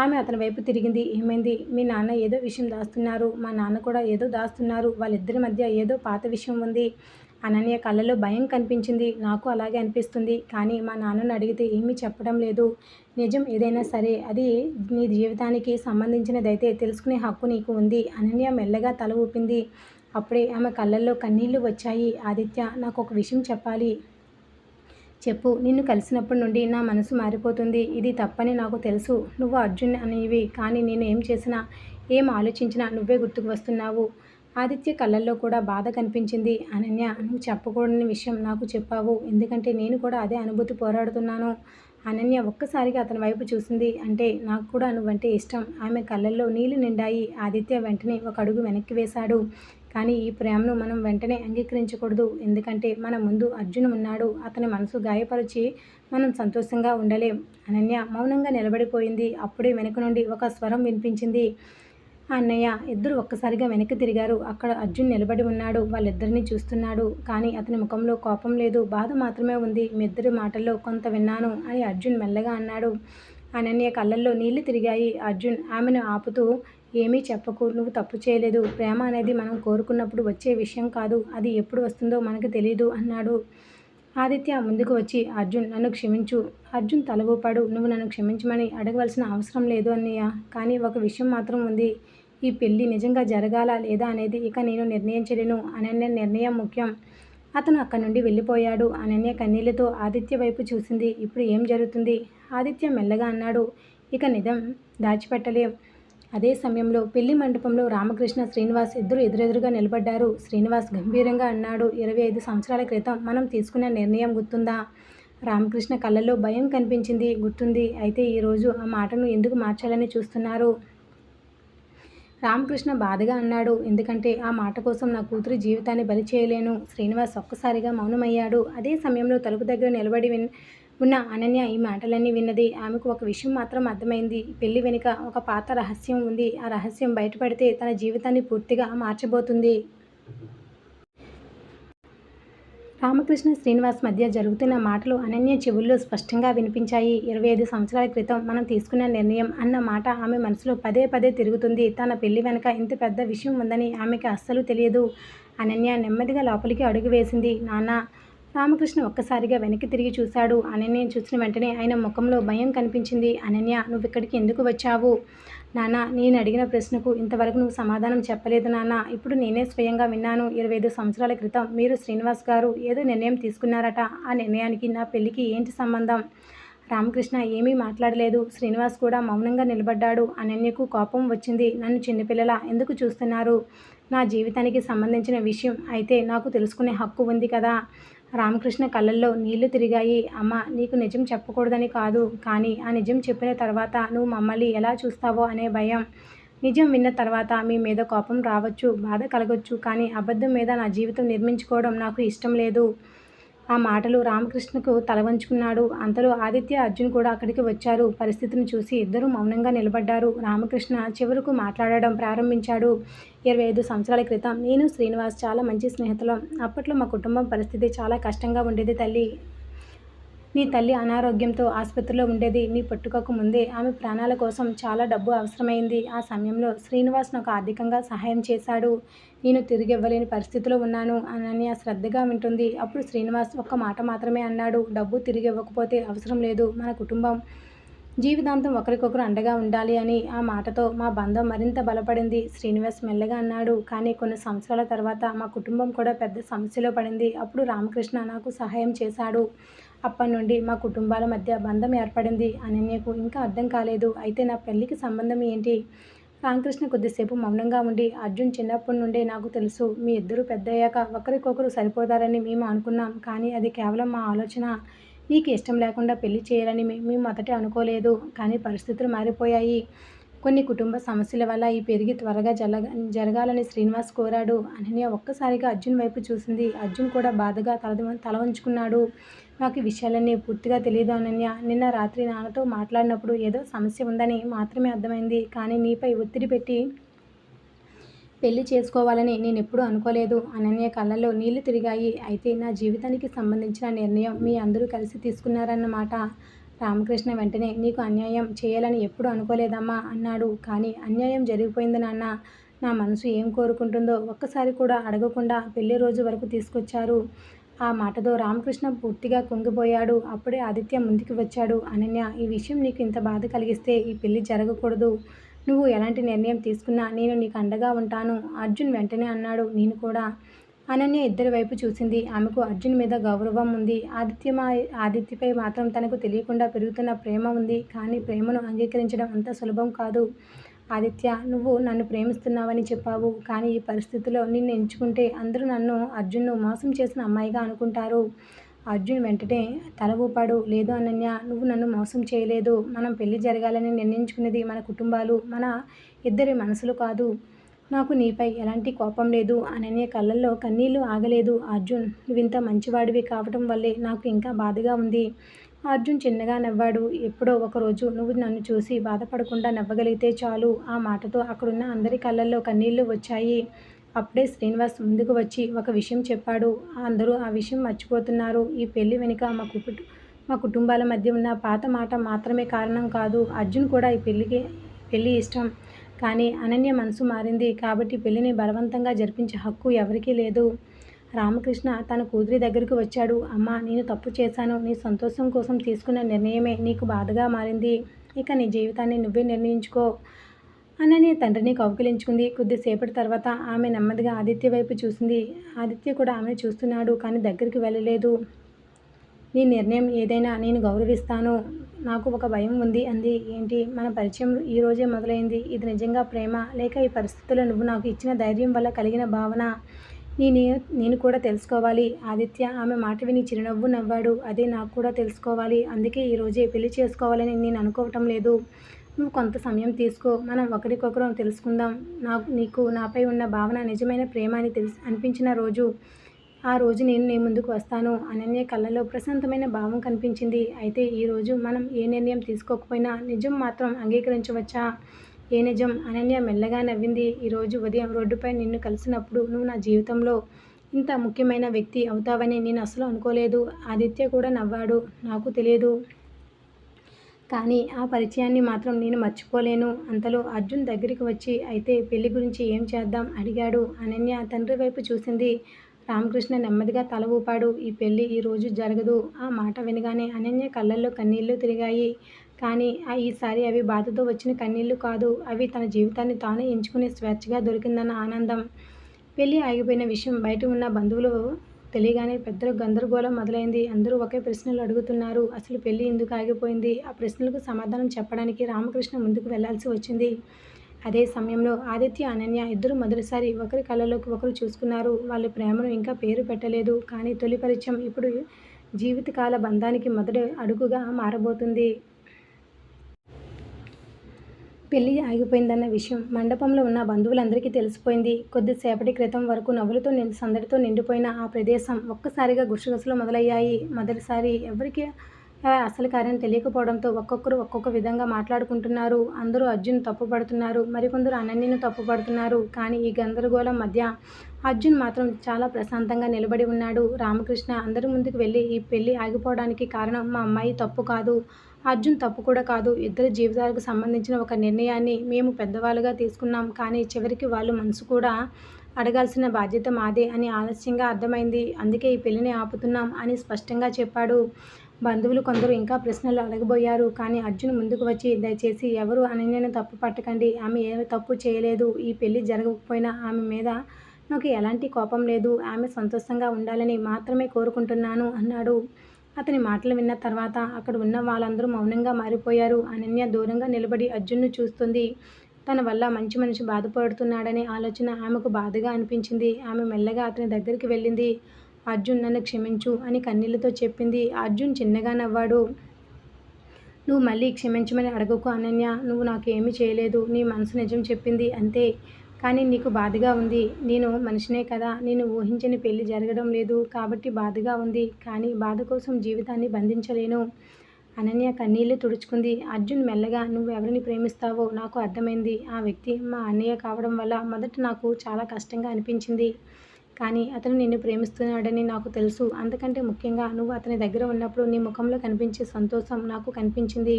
ఆమె అతని వైపు తిరిగింది. ఏమైంది? మీ నాన్న ఏదో విషయం దాస్తున్నారు. మా నాన్న కూడా ఏదో దాస్తున్నారు. వాళ్ళిద్దరి మధ్య ఏదో పాత విషయం ఉంది. అనన్య కళ్ళలో భయం కనిపించింది. నాకు అలాగే అనిపిస్తుంది. కానీ మా నాన్నను అడిగితే ఏమీ చెప్పడం లేదు. నిజం ఏదైనా సరే అది నీ జీవితానికి సంబంధించినదైతే తెలుసుకునే హక్కు నీకు ఉంది. అనన్య మెల్లగా తల ఊపింది. అప్పుడే ఆమె కళ్ళల్లో కన్నీళ్లు వచ్చాయి. ఆదిత్య, నాకు ఒక విషయం చెప్పాలి. చెప్పు. నిన్ను కలిసినప్పటి నుండి నా మనసు మారిపోతుంది. ఇది తప్పని నాకు తెలుసు. నువ్వు అర్జున్ అనేవి. కానీ నేను ఏం చేసినా, ఏం ఆలోచించినా నువ్వే గుర్తుకు వస్తున్నావు. ఆదిత్య కళ్ళల్లో కూడా బాధ కనిపించింది. అనన్య, నువ్వు చెప్పకూడని విషయం నాకు చెప్పావు. ఎందుకంటే నేను కూడా అదే అనుభూతి పోరాడుతున్నాను. అనన్య ఒక్కసారిగా అతని వైపు చూసింది. అంటే నాకు కూడా నువ్వంటే ఇష్టం. ఆమె కళ్ళల్లో నీళ్లు నిండాయి. ఆదిత్య వెంటనే ఒక అడుగు వెనక్కి వేశాడు. కానీ ఈ ప్రేమను మనం వెంటనే అంగీకరించకూడదు. ఎందుకంటే మన ముందు అర్జున్ ఉన్నాడు. అతని మనసు గాయపరిచి మనం సంతోషంగా ఉండలేం. అనన్య మౌనంగా నిలబడిపోయింది. అప్పుడే వెనుక నుండి ఒక స్వరం వినిపించింది. అన్నయ్య. ఇద్దరు ఒక్కసారిగా వెనక్కి తిరిగారు. అక్కడ అర్జున్ నిలబడి ఉన్నాడు. వాళ్ళిద్దరినీ చూస్తున్నాడు. కానీ అతని ముఖంలో కోపం లేదు, బాధ మాత్రమే ఉంది. మీ ఇద్దరి మాటల్లో కొంత విన్నాను అని అర్జున్ మెల్లగా అన్నాడు. అనన్య కళ్ళల్లో నీళ్లు తిరిగాయి. అర్జున్ ఆమెను ఆపుతూ, ఏమీ చెప్పకు, నువ్వు తప్పు చేయలేదు. ప్రేమ అనేది మనం కోరుకున్నప్పుడు వచ్చే విషయం కాదు. అది ఎప్పుడు వస్తుందో మనకు తెలియదు అన్నాడు. ఆదిత్య ముందుకు వచ్చి, అర్జున్, నన్ను క్షమించు. అర్జున్ తల ఊపాడు. నువ్వు నన్ను క్షమించమని అడగవలసిన అవసరం లేదు అన్నయ్య. కానీ ఒక విషయం మాత్రం ఉంది. ఈ పెళ్లి నిజంగా జరగాలా లేదా అనేది ఇక నేను నిర్ణయించలేను. అనన్య నిర్ణయం ముఖ్యం. అతను అక్కడి నుండి వెళ్ళిపోయాడు. అనన్య కన్నీళ్లతో ఆదిత్య వైపు చూసింది. ఇప్పుడు ఏం జరుగుతుంది? ఆదిత్య మెల్లగా అన్నాడు. ఇక నిజం దాచిపెట్టలేం. అదే సమయంలో పెళ్లి మండపంలో రామకృష్ణ, శ్రీనివాస్ ఇద్దరు ఎదురెదురుగా నిలబడ్డారు. శ్రీనివాస్ గంభీరంగా అన్నాడు. 25 సంవత్సరాల క్రితం మనం తీసుకున్న నిర్ణయం గుర్తుందా? రామకృష్ణ కళ్ళల్లో భయం కనిపించింది. గుర్తుంది. అయితే ఈరోజు ఆ మాటను ఎందుకు మార్చాలని చూస్తున్నారు? రామకృష్ణ బాధగా అన్నాడు. ఎందుకంటే ఆ మాట కోసం నా కూతురి జీవితాన్ని బలి చేయలేను. శ్రీనివాస్ ఒక్కసారిగా మౌనమయ్యాడు. అదే సమయంలో తలుపు దగ్గర నిలబడి ఉన్న అనన్య ఈ మాటలన్నీ విన్నది. ఆమెకు ఒక విషయం మాత్రం అర్థమైంది. పెళ్లి వెనుక ఒక పాత రహస్యం ఉంది. ఆ రహస్యం బయటపడితే తన జీవితాన్ని పూర్తిగా మార్చబోతుంది. రామకృష్ణ, శ్రీనివాస్ మధ్య జరుగుతున్న మాటలు అనన్య చెవుల్లో స్పష్టంగా వినిపించాయి. 25 సంవత్సరాల క్రితం మనం తీసుకున్న నిర్ణయం అన్న మాట ఆమె మనసులో పదే పదే తిరుగుతుంది. తన పెళ్లి వెనుక ఇంత పెద్ద విషయం ఉందని ఆమెకి అస్సలు తెలియదు. అనన్య నెమ్మదిగా లోపలికి అడుగు వేసింది. నాన్న. రామకృష్ణ ఒక్కసారిగా వెనక్కి తిరిగి చూశాడు. అనన్యను చూసిన వెంటనే ఆయన ముఖంలో భయం కనిపించింది. అనన్య, నువ్వు ఇక్కడికి ఎందుకు వచ్చావు? నాన్న, నేను అడిగిన ప్రశ్నకు ఇంతవరకు నువ్వు సమాధానం చెప్పలేదు నాన్న. ఇప్పుడు నేనే స్వయంగా విన్నాను. 25 సంవత్సరాల క్రితం మీరు శ్రీనివాస్ గారు ఏదో నిర్ణయం తీసుకున్నారట. ఆ నిర్ణయానికి నా పెళ్లికి ఏంటి సంబంధం? రామకృష్ణ ఏమీ మాట్లాడలేదు. శ్రీనివాస్ కూడా మౌనంగా నిలబడ్డాడు. అనన్యకు కోపం వచ్చింది. నన్ను చిన్నపిల్లలా ఎందుకు చూస్తున్నారు? నా జీవితానికి సంబంధించిన విషయం అయితే నాకు తెలుసుకునే హక్కు ఉంది కదా. రామకృష్ణ కళ్ళల్లో నీళ్లు తిరిగాయి. అమ్మ, నీకు నిజం చెప్పకూడదని కాదు. కానీ ఆ నిజం చెప్పిన తర్వాత నువ్వు మమ్మల్ని ఎలా చూస్తావో అనే భయం. నిజం విన్న తర్వాత మీ మీద కోపం రావచ్చు, బాధ కలగొచ్చు. కానీ అబద్ధం మీద నా జీవితం నిర్మించుకోవడం నాకు ఇష్టం లేదు. ఆ మాటలు రామకృష్ణకు తల వంచుకున్నాడు. అంతలో ఆదిత్య, అర్జున్ కూడా అక్కడికి వచ్చారు. పరిస్థితిని చూసి ఇద్దరూ మౌనంగా నిలబడ్డారు. రామకృష్ణ చివరకు మాట్లాడడం ప్రారంభించాడు. 25 సంవత్సరాల క్రితం నేను, శ్రీనివాస్ చాలా మంచి స్నేహితులం. అప్పట్లో మా కుటుంబం పరిస్థితి చాలా కష్టంగా ఉండేది తల్లి. నీ తల్లి అనారోగ్యంతో ఆసుపత్రిలో ఉండేది. నీ పుట్టుకకు ముందే ఆమె ప్రాణాల కోసం చాలా డబ్బు అవసరమైంది. ఆ సమయంలో శ్రీనివాస్ నాకు ఆర్థికంగా సహాయం చేశాడు. నేను తిరిగివ్వలేని పరిస్థితిలో ఉన్నాను. అనన్య శ్రద్ధగా వింటుంది. అప్పుడు శ్రీనివాస్ ఒక్క మాట మాత్రమే అన్నాడు. డబ్బు తిరిగి ఇవ్వకపోతే అవసరం లేదు. మన కుటుంబం జీవితాంతం ఒకరికొకరు అండగా ఉండాలి అని. ఆ మాటతో మా బంధం మరింత బలపడింది. శ్రీనివాస్ మెల్లగా అన్నాడు. కానీ కొన్ని సంవత్సరాల తర్వాత మా కుటుంబం కూడా పెద్ద సమస్యలో పడింది. అప్పుడు రామకృష్ణ నాకు సహాయం చేశాడు. అప్పటి నుండి మా కుటుంబాల మధ్య బంధం ఏర్పడింది. అనన్యకు ఇంకా అర్థం కాలేదు. అయితే నా పెళ్లికి సంబంధం ఏంటి? రామకృష్ణ కొద్దిసేపు మౌనంగా ఉండి, అర్జున్ చిన్నప్పటి నుండే నాకు తెలుసు. మీ ఇద్దరూ పెద్దయ్యాక ఒకరికొకరు సరిపోతారని మేము అనుకున్నాం. కానీ అది కేవలం మా ఆలోచన. నీకు ఇష్టం లేకుండా పెళ్లి చేయాలని మేము మొదట అనుకోలేదు. కానీ పరిస్థితులు మారిపోయాయి. కొన్ని కుటుంబ సమస్యల వల్ల ఈ పెరిగి త్వరగా జరగాలని శ్రీనివాస్ కోరాడు. అనన్య ఒక్కసారిగా అర్జున్ వైపు చూసింది. అర్జున్ కూడా బాధగా తల వంచుకున్నాడు. నాకు ఈ విషయాలన్నీ పూర్తిగా తెలియదు అనన్య. నిన్న రాత్రి నాన్నతో మాట్లాడినప్పుడు ఏదో సమస్య ఉందని మాత్రమే అర్థమైంది. కానీ నీపై ఒత్తిడి పెట్టి పెళ్లి చేసుకోవాలని నేనెప్పుడూ అనుకోలేదు. అనన్య కళ్ళల్లో నీళ్లు తిరిగాయి. అయితే నా జీవితానికి సంబంధించిన నిర్ణయం మీ అందరూ కలిసి తీసుకున్నారన్నమాట. రామకృష్ణ వెంటనే నీకు అన్యాయం చేయాలని ఎప్పుడూ అనుకోలేదమ్మా అన్నాడు. కానీ అన్యాయం జరిగిపోయింది నాన్న. నా మనసు ఏం కోరుకుంటుందో ఒక్కసారి కూడా అడగకుండా పెళ్లి రోజు వరకు తీసుకొచ్చారు. ఆ మాటతో రామకృష్ణ పూర్తిగా కుంగిపోయాడు. అప్పుడే ఆదిత్య ముందుకు వచ్చాడు. అనన్య, ఈ విషయం నీకు ఇంత బాధ కలిగిస్తే ఈ పెళ్లి జరగకూడదు. నువ్వు ఎలాంటి నిర్ణయం తీసుకున్నా నేను నీకు అండగా ఉంటాను. అర్జున్ వెంటనే అన్నాడు. నేను కూడా. అనన్య ఇద్దరి వైపు చూసింది. ఆమెకు అర్జున్ మీద గౌరవం ఉంది. ఆదిత్యపై మాత్రం తనకు తెలియకుండా పెరుగుతున్న ప్రేమ ఉంది. కానీ ప్రేమను అంగీకరించడం అంత సులభం కాదు. ఆదిత్య, నువ్వు నన్ను ప్రేమిస్తున్నావని చెప్పావు. కానీ ఈ పరిస్థితిలో నిన్ను ఎంచుకుంటే అందరూ నన్ను, అర్జున్ను మోసం చేసిన అమ్మాయిగా అనుకుంటారు. అర్జున్ వెంటనే తల ఊపాడు. లేదు అనన్య, నువ్వు నన్ను మోసం చేయలేదు. మనం పెళ్లి జరగాలని నిర్ణయించుకున్నది మన కుటుంబాలు, మన ఇద్దరి మనసులు కాదు. నాకు నీపై ఎలాంటి కోపం లేదు. అనన్య కళ్ళల్లో కన్నీళ్లు ఆగలేదు. అర్జున్, నువ్వింత మంచివాడివి కావటం వల్లే నాకు ఇంకా బాధగా ఉంది. అర్జున్ చిన్నగా నవ్వాడు. ఎప్పుడో ఒకరోజు నువ్వు నన్ను చూసి బాధపడకుండా నవ్వగలిగితే చాలు. ఆ మాటతో అక్కడున్న అందరి కళ్ళల్లో కన్నీళ్లు వచ్చాయి. అప్పుడే శ్రీనివాస్ ముందుకు వచ్చి ఒక విషయం చెప్పాడు. అందరూ ఆ విషయం మర్చిపోతున్నారు. ఈ పెళ్లి వెనుక మా కుటుంబాల మధ్య ఉన్న పాత మాట మాత్రమే కారణం కాదు. అర్జున్ కూడా ఈ పెళ్లి ఇష్టం. కానీ అనన్య మనసు మారింది. కాబట్టి పెళ్లిని బలవంతంగా జరిపించే హక్కు ఎవరికీ లేదు. రామకృష్ణ తన కూతురి దగ్గరకు వచ్చాడు. అమ్మా, నేను తప్పు చేశాను. నీ సంతోషం కోసం తీసుకున్న నిర్ణయమే నీకు బాధగా మారింది. ఇక నీ జీవితాన్ని నువ్వే నిర్ణయించుకో. అనన్య తండ్రిని కౌగిలించుకుంది. కొద్దిసేపటి తర్వాత ఆమె నెమ్మదిగా ఆదిత్య వైపు చూసింది. ఆదిత్య కూడా ఆమెను చూస్తున్నాడు. కానీ దగ్గరికి వెళ్ళలేదు. నీ నిర్ణయం ఏదైనా నేను గౌరవిస్తాను. నాకు ఒక భయం ఉంది అంది. ఏంటి? మన పరిచయం ఈ రోజే మొదలైంది. ఇది నిజంగా ప్రేమ, లేక ఈ పరిస్థితుల్లో నువ్వు నాకు ఇచ్చిన ధైర్యం వల్ల కలిగిన భావన? నేను కూడా తెలుసుకోవాలి. ఆదిత్య ఆమె మాట విని చిరునవ్వు నవ్వాడు. అదే నాకు కూడా తెలుసుకోవాలి. అందుకే ఈరోజే పెళ్లి చేసుకోవాలని నేను అనుకోవటం లేదు. నువ్వు కొంత సమయం తీసుకో. మనం ఒకరికొకరు తెలుసుకుందాం. నీకు నాపై ఉన్న భావన నిజమైన ప్రేమ అని అనిపించిన రోజు, ఆ రోజు నేను నీ ముందుకు వస్తాను. అనన్య కళ్ళలో ప్రశాంతమైన భావం కనిపించింది. అయితే ఈరోజు మనం ఏ నిర్ణయం తీసుకోకపోయినా నిజం మాత్రం అంగీకరించవచ్చా? ఏ నిజం? అనన్య మెల్లగా నవ్వింది. ఈరోజు ఉదయం రోడ్డుపై నిన్ను కలిసినప్పుడు నువ్వు నా జీవితంలో ఇంత ముఖ్యమైన వ్యక్తి అవుతావని నేను అసలు అనుకోలేదు. ఆదిత్య కూడా నవ్వాడు. నాకు తెలియదు, కానీ ఆ పరిచయాన్ని మాత్రం నేను మర్చిపోలేను. అంతలో అర్జున్ దగ్గరికి వచ్చి, అయితే పెళ్లి గురించి ఏం చేద్దాం అడిగాడు. అనన్య తండ్రి వైపు చూసింది. రామకృష్ణ నెమ్మదిగా తల ఊపాడు. ఈ పెళ్లి ఈరోజు జరగదు. ఆ మాట వినగానే అనన్య కళ్ళల్లో కన్నీళ్లు తిరిగాయి. కానీ ఈసారి అవి బాధతో వచ్చిన కన్నీళ్లు కాదు. అవి తన జీవితాన్ని తాను ఎంచుకునే స్వేచ్ఛగా దొరికిందన్న ఆనందం. పెళ్లి ఆగిపోయిన విషయం బయట ఉన్న బంధువులు తెలియగానే పెద్ద గందరగోళం మొదలైంది. అందరూ ఒకే ప్రశ్నలు అడుగుతున్నారు. అసలు పెళ్లి ఎందుకు ఆగిపోయింది? ఆ ప్రశ్నలకు సమాధానం చెప్పడానికి రామకృష్ణ ముందుకు వెళ్లాల్సి వచ్చింది. అదే సమయంలో ఆదిత్య, అనన్య ఇద్దరు మొదటిసారి ఒకరి కళ్ళలోకి ఒకరు చూసుకున్నారు. వాళ్ళ ప్రేమను ఇంకా పేరు పెట్టలేదు. కానీ తొలి పరిచయం ఇప్పుడు జీవితకాల బంధానికి మొదటి అడుగుగా మారబోతుంది. పెళ్లి ఆగిపోయిందన్న విషయం మండపంలో ఉన్న బంధువులందరికీ తెలిసిపోయింది. కొద్దిసేపటి క్రితం వరకు నవ్వులతో సందడితో నిండిపోయిన ఆ ప్రదేశం ఒక్కసారిగా గుసగుసలు మొదలయ్యాయి. మొదటిసారి ఎవరికి అసలు కార్యం తెలియకపోవడంతో ఒక్కొక్కరు ఒక్కొక్క విధంగా మాట్లాడుకుంటున్నారు. అందరూ అర్జున్ తప్పుపడుతున్నారు. మరికొందరు అనన్యను తప్పుపడుతున్నారు. కానీ ఈ గందరగోళం మధ్య అర్జున్ మాత్రం చాలా ప్రశాంతంగా నిలబడి ఉన్నాడు. రామకృష్ణ అందరి ముందుకు వెళ్ళి, ఈ పెళ్లి ఆగిపోవడానికి కారణం మా అమ్మాయి తప్పు కాదు, అర్జున్ తప్పు కూడా కాదు. ఇద్దరి జీవితాలకు సంబంధించిన ఒక నిర్ణయాన్ని మేము పెద్దవాళ్ళుగా తీసుకున్నాం. కానీ చివరికి వాళ్ళు మనసు కూడా అడగాల్సిన బాధ్యత మాదే అని ఆలస్యంగా అర్థమైంది. అందుకే ఈ పెళ్లిని ఆపుతున్నాం అని స్పష్టంగా చెప్పాడు. బంధువులు కొందరు ఇంకా ప్రశ్నలు అడగబోయారు. కానీ అర్జున్ ముందుకు వచ్చి, దయచేసి ఎవరు అనన్యను తప్పు పట్టకండి. ఆమె ఏ తప్పు చేయలేదు. ఈ పెళ్లి జరగకపోయినా ఆమె మీద నాకు ఎలాంటి కోపం లేదు. ఆమె సంతోషంగా ఉండాలని మాత్రమే కోరుకుంటున్నాను అన్నాడు. అతని మాటలు విన్న తర్వాత అక్కడ ఉన్న వాళ్ళందరూ మౌనంగా మారిపోయారు. అనన్య దూరంగా నిలబడి అర్జున్ను చూస్తుంది. తన వల్ల మంచి మనిషి బాధపడుతున్నాడనే ఆలోచన ఆమెకు బాధగా అనిపించింది. ఆమె మెల్లగా అతని దగ్గరికి వెళ్ళింది. అర్జున్, నన్ను క్షమించు అని కన్నీళ్లతో చెప్పింది. అర్జున్ చిన్నగా నవ్వాడు. నువ్వు మళ్ళీ క్షమించమని అడగకు అనన్య. నువ్వు నాకు ఏమీ చేయలేదు. నీ మనసు నిజం చెప్పింది అంతే. కానీ నీకు బాధగా ఉంది. నేను మనిషినే కదా. నేను ఊహించని పెళ్లి జరగడం లేదు కాబట్టి బాధగా ఉంది. కానీ బాధ కోసం జీవితాన్ని బంధించలేను. అనన్య కన్నీళ్లు తుడుచుకుంది. అర్జున్ మెల్లగా, నువ్వు ఎవరిని ప్రేమిస్తావో నాకు అర్థమైంది. ఆ వ్యక్తి మా అన్నయ్య కావడం వల్ల మొదట నాకు చాలా కష్టంగా అనిపించింది. కానీ అతను నిన్ను ప్రేమిస్తున్నాడని నాకు తెలుసు. అంతకంటే ముఖ్యంగా నువ్వు అతని దగ్గర ఉన్నప్పుడు నీ ముఖంలో కనిపించే సంతోషం నాకు కనిపించింది.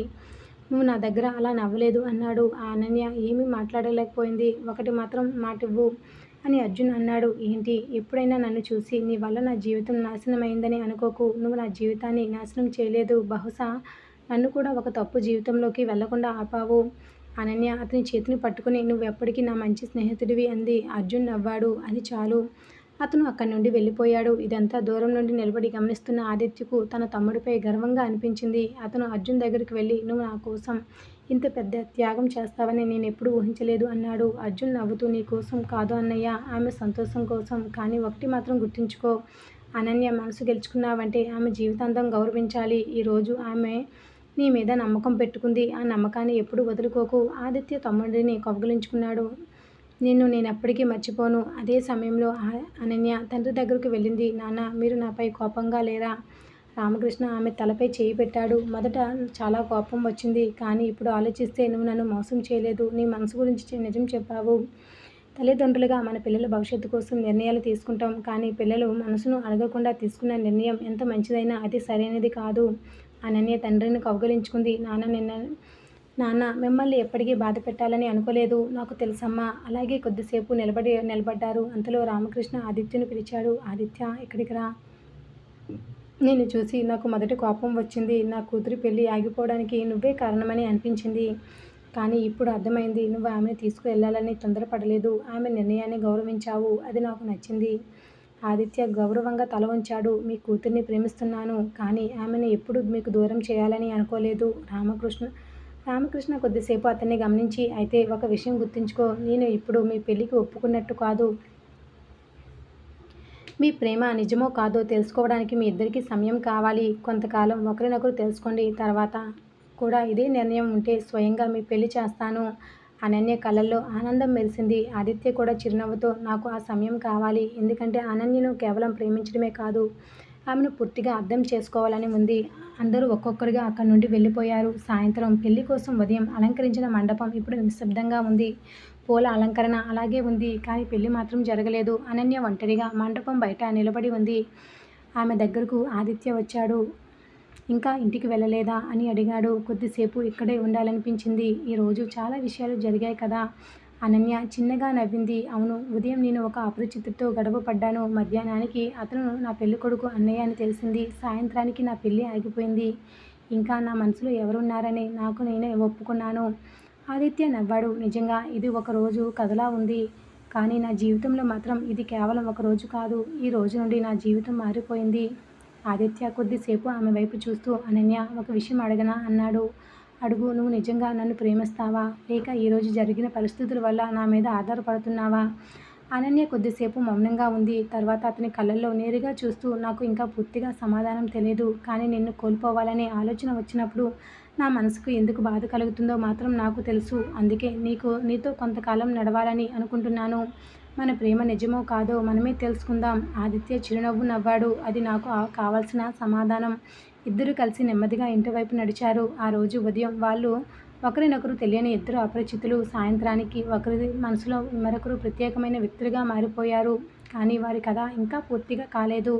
నువ్వు నా దగ్గర అలా నవ్వలేదు అన్నాడు. ఆ అనన్య ఏమీ మాట్లాడలేకపోయింది. ఒకటి మాత్రం మాటివ్వు అని అర్జున్ అన్నాడు. ఏంటి? ఎప్పుడైనా నన్ను చూసి నీ వల్ల నా జీవితం నాశనమైందని అనుకోకు. నువ్వు నా జీవితాన్ని నాశనం చేయలేదు. బహుశా నన్ను కూడా ఒక తప్పు జీవితంలోకి వెళ్లకుండా ఆపావు. అనన్య అతని చేతిని పట్టుకుని, నువ్వెప్పటికీ నా మంచి స్నేహితుడివి అంది. అర్జున్ నవ్వాడు. అది చాలు. అతను అక్కడి నుండి వెళ్ళిపోయాడు. ఇదంతా దూరం నుండి నిలబడి గమనిస్తున్న ఆదిత్యకు తన తమ్ముడిపై గర్వంగా అనిపించింది. అతను అర్జున్ దగ్గరికి వెళ్ళి, నువ్వు నా కోసం ఇంత పెద్ద త్యాగం చేస్తావని నేనెప్పుడూ ఊహించలేదు అన్నాడు. అర్జున్ నవ్వుతూ, నీ కోసం కాదు అన్నయ్య, ఆమె సంతోషం కోసం. కానీ ఒకటి మాత్రం గుర్తుంచుకో, అనన్య మనసు గెలుచుకున్నావంటే ఆమె జీవితాంతం గౌరవించాలి. ఈరోజు ఆమె నీ మీద నమ్మకం పెట్టుకుంది. ఆ నమ్మకాన్ని ఎప్పుడూ వదులుకోకు. ఆదిత్య తమ్ముడిని కౌగిలించుకున్నాడు. నేనెప్పటికీ మర్చిపోను. అదే సమయంలో అనన్య తండ్రి దగ్గరకు వెళ్ళింది. నాన్న, మీరు నాపై కోపంగా లేరా? రామకృష్ణ ఆమె తలపై చేయి పెట్టాడు. మొదట చాలా కోపం వచ్చింది. కానీ ఇప్పుడు ఆలోచిస్తే నువ్వు నన్ను మోసం చేయలేదు. నీ మనసు గురించి నిజం చెప్పావు. తల్లిదండ్రులుగా మన పిల్లల భవిష్యత్తు కోసం నిర్ణయాలు తీసుకుంటాం. కానీ పిల్లలు మనసును అడగకుండా తీసుకున్న నిర్ణయం ఎంత మంచిదైనా అది సరైనది కాదు. అనన్య తండ్రిని కౌగిలించుకుంది. నాన్న, మిమ్మల్ని ఎప్పటికీ బాధ పెట్టాలని అనుకోలేదు. నాకు తెలుసమ్మా. అలాగే కొద్దిసేపు నిలబడ్డారు. అంతలో రామకృష్ణ ఆదిత్యను పిలిచాడు. ఆదిత్య, ఇక్కడికి రా. నిన్ను చూసి నాకు మొదట కోపం వచ్చింది. నా కూతురి పెళ్లి ఆగిపోవడానికి నువ్వే కారణమని అనిపించింది. కానీ ఇప్పుడు అర్థమైంది. నువ్వు ఆమెను తీసుకువెళ్లాలని తొందరపడలేదు. ఆమె నిర్ణయాన్ని గౌరవించావు. అది నాకు నచ్చింది. ఆదిత్య గౌరవంగా తల వంచాడు. మీ కూతుర్ని ప్రేమిస్తున్నాను. కానీ ఆమెను ఎప్పుడూ మీకు దూరం చేయాలని అనుకోలేదు. రామకృష్ణ కొద్దిసేపు అతన్ని గమనించి, అయితే ఒక విషయం గుర్తుంచుకో, నేను ఇప్పుడు మీ పెళ్లికి ఒప్పుకున్నట్టు కాదు. మీ ప్రేమ నిజమో కాదో తెలుసుకోవడానికి మీ ఇద్దరికీ సమయం కావాలి. కొంతకాలం ఒకరినొకరు తెలుసుకోండి. తర్వాత కూడా ఇదే నిర్ణయం ఉంటే స్వయంగా మీ పెళ్లి చేస్తాను. అనన్య కళ్ళల్లో ఆనందం మెరిసింది. ఆదిత్య కూడా చిరునవ్వుతో, నాకు ఆ సమయం కావాలి. ఎందుకంటే అనన్యను కేవలం ప్రేమించడమే కాదు, ఆమెను పూర్తిగా అర్థం చేసుకోవాలని ఉంది. అందరూ ఒక్కొక్కరుగా అక్కడి నుండి వెళ్ళిపోయారు. సాయంత్రం పెళ్లి కోసం ఉదయం అలంకరించిన మండపం ఇప్పుడు నిశ్శబ్దంగా ఉంది. పూల అలంకరణ అలాగే ఉంది. కానీ పెళ్లి మాత్రం జరగలేదు. అనన్య ఒంటరిగా మండపం బయట నిలబడి ఉంది. ఆమె దగ్గరకు ఆదిత్య వచ్చాడు. ఇంకా ఇంటికి వెళ్ళలేదా అని అడిగాడు. కొద్దిసేపు ఇక్కడే ఉండాలనిపించింది. ఈరోజు చాలా విషయాలు జరిగాయి కదా. అనన్య చిన్నగా నవ్వింది. అవును, ఉదయం నేను ఒక అపరిచితుడితో గొడవ పడ్డాను. మధ్యాహ్నానికి అతను నా పెళ్ళికొడుకు అన్నయ్య అని తెలిసింది. సాయంత్రానికి నా పెళ్ళి ఆగిపోయింది. ఇంకా నా మనసులో ఎవరున్నారని నాకు నేనే ఒప్పుకున్నాను. ఆదిత్య నవ్వాడు. నిజంగా ఇది ఒక రోజు కథలా ఉంది. కానీ నా జీవితంలో మాత్రం ఇది కేవలం ఒక రోజు కాదు. ఈ రోజు నుండి నా జీవితం మారిపోయింది. ఆదిత్య కొద్దిసేపు ఆమె వైపు చూస్తూ, అనన్య, ఒక విషయం అడగనా అన్నాడు. అడుగు. నువ్వు నిజంగా నన్ను ప్రేమిస్తావా? లేక ఈరోజు జరిగిన పరిస్థితుల వల్ల నా మీద ఆధారపడుతున్నావా? అనన్య కొద్దిసేపు మౌనంగా ఉంది. తర్వాత అతని కళ్ళల్లో నేరుగా చూస్తూ, నాకు ఇంకా పూర్తిగా సమాధానం తెలియదు. కానీ నిన్ను కోల్పోవాలనే ఆలోచన వచ్చినప్పుడు నా మనసుకు ఎందుకు బాధ కలుగుతుందో మాత్రం నాకు తెలుసు. అందుకే నీతో కొంతకాలం నడవాలని అనుకుంటున్నాను. మన ప్రేమ నిజమో కాదో మనమే తెలుసుకుందాం. ఆదిత్య చిరునవ్వు నవ్వాడు. అది నాకు కావాల్సిన సమాధానం. ఇద్దరూ కలిసి నెమ్మదిగా ఇంటివైపు నడిచారు. ఆ రోజు ఉదయం వాళ్ళు ఒకరినొకరు తెలియని ఇద్దరు అపరిచితులు. సాయంత్రానికి ఒకరి మనసులో మరొకరు ప్రత్యేకమైన వ్యక్తులుగా మారిపోయారు. కానీ వారి కథ ఇంకా పూర్తిగా కాలేదు.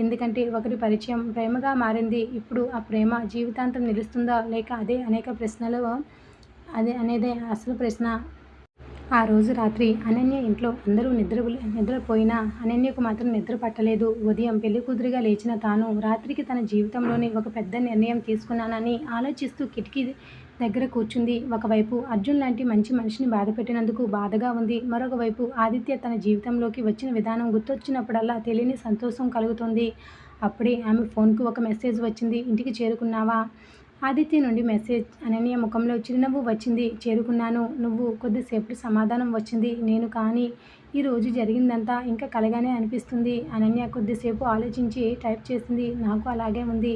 ఎందుకంటే ఒకరి పరిచయం ప్రేమగా మారింది. ఇప్పుడు ఆ ప్రేమ జీవితాంతం నిలుస్తుందా, లేక అదే అనేక ప్రశ్నలు అనేదే అసలు ప్రశ్న. ఆ రోజు రాత్రి అనన్య ఇంట్లో అందరూ నిద్రపోయినా అనన్యకు మాత్రం నిద్ర పట్టలేదు. ఉదయం పెళ్లికూతురిగా లేచిన తాను రాత్రికి తన జీవితంలోని ఒక పెద్ద నిర్ణయం తీసుకున్నానని ఆలోచిస్తూ కిటికీ దగ్గర కూర్చుంది. ఒకవైపు అర్జున్ లాంటి మంచి మనిషిని బాధపెట్టినందుకు బాధగా ఉంది. మరొకవైపు ఆదిత్య తన జీవితంలోకి వచ్చిన విధానం గుర్తొచ్చినప్పుడల్లా తెలియని సంతోషం కలుగుతుంది. అప్పుడే ఆమె ఫోన్కు ఒక మెసేజ్ వచ్చింది. ఇంటికి చేరుకున్నావా? ఆదిత్య నుండి మెసేజ్. అనన్య ముఖంలో చిరునవ్వు వచ్చింది. చేరుకున్నాను. నువ్వు? కొద్దిసేపటి సమాధానం వచ్చింది. నేను కానీ ఈరోజు జరిగిందంతా ఇంకా కలగానే అనిపిస్తుంది. అనన్య కొద్దిసేపు ఆలోచించి టైప్ చేసింది. నాకు అలాగే ఉంది.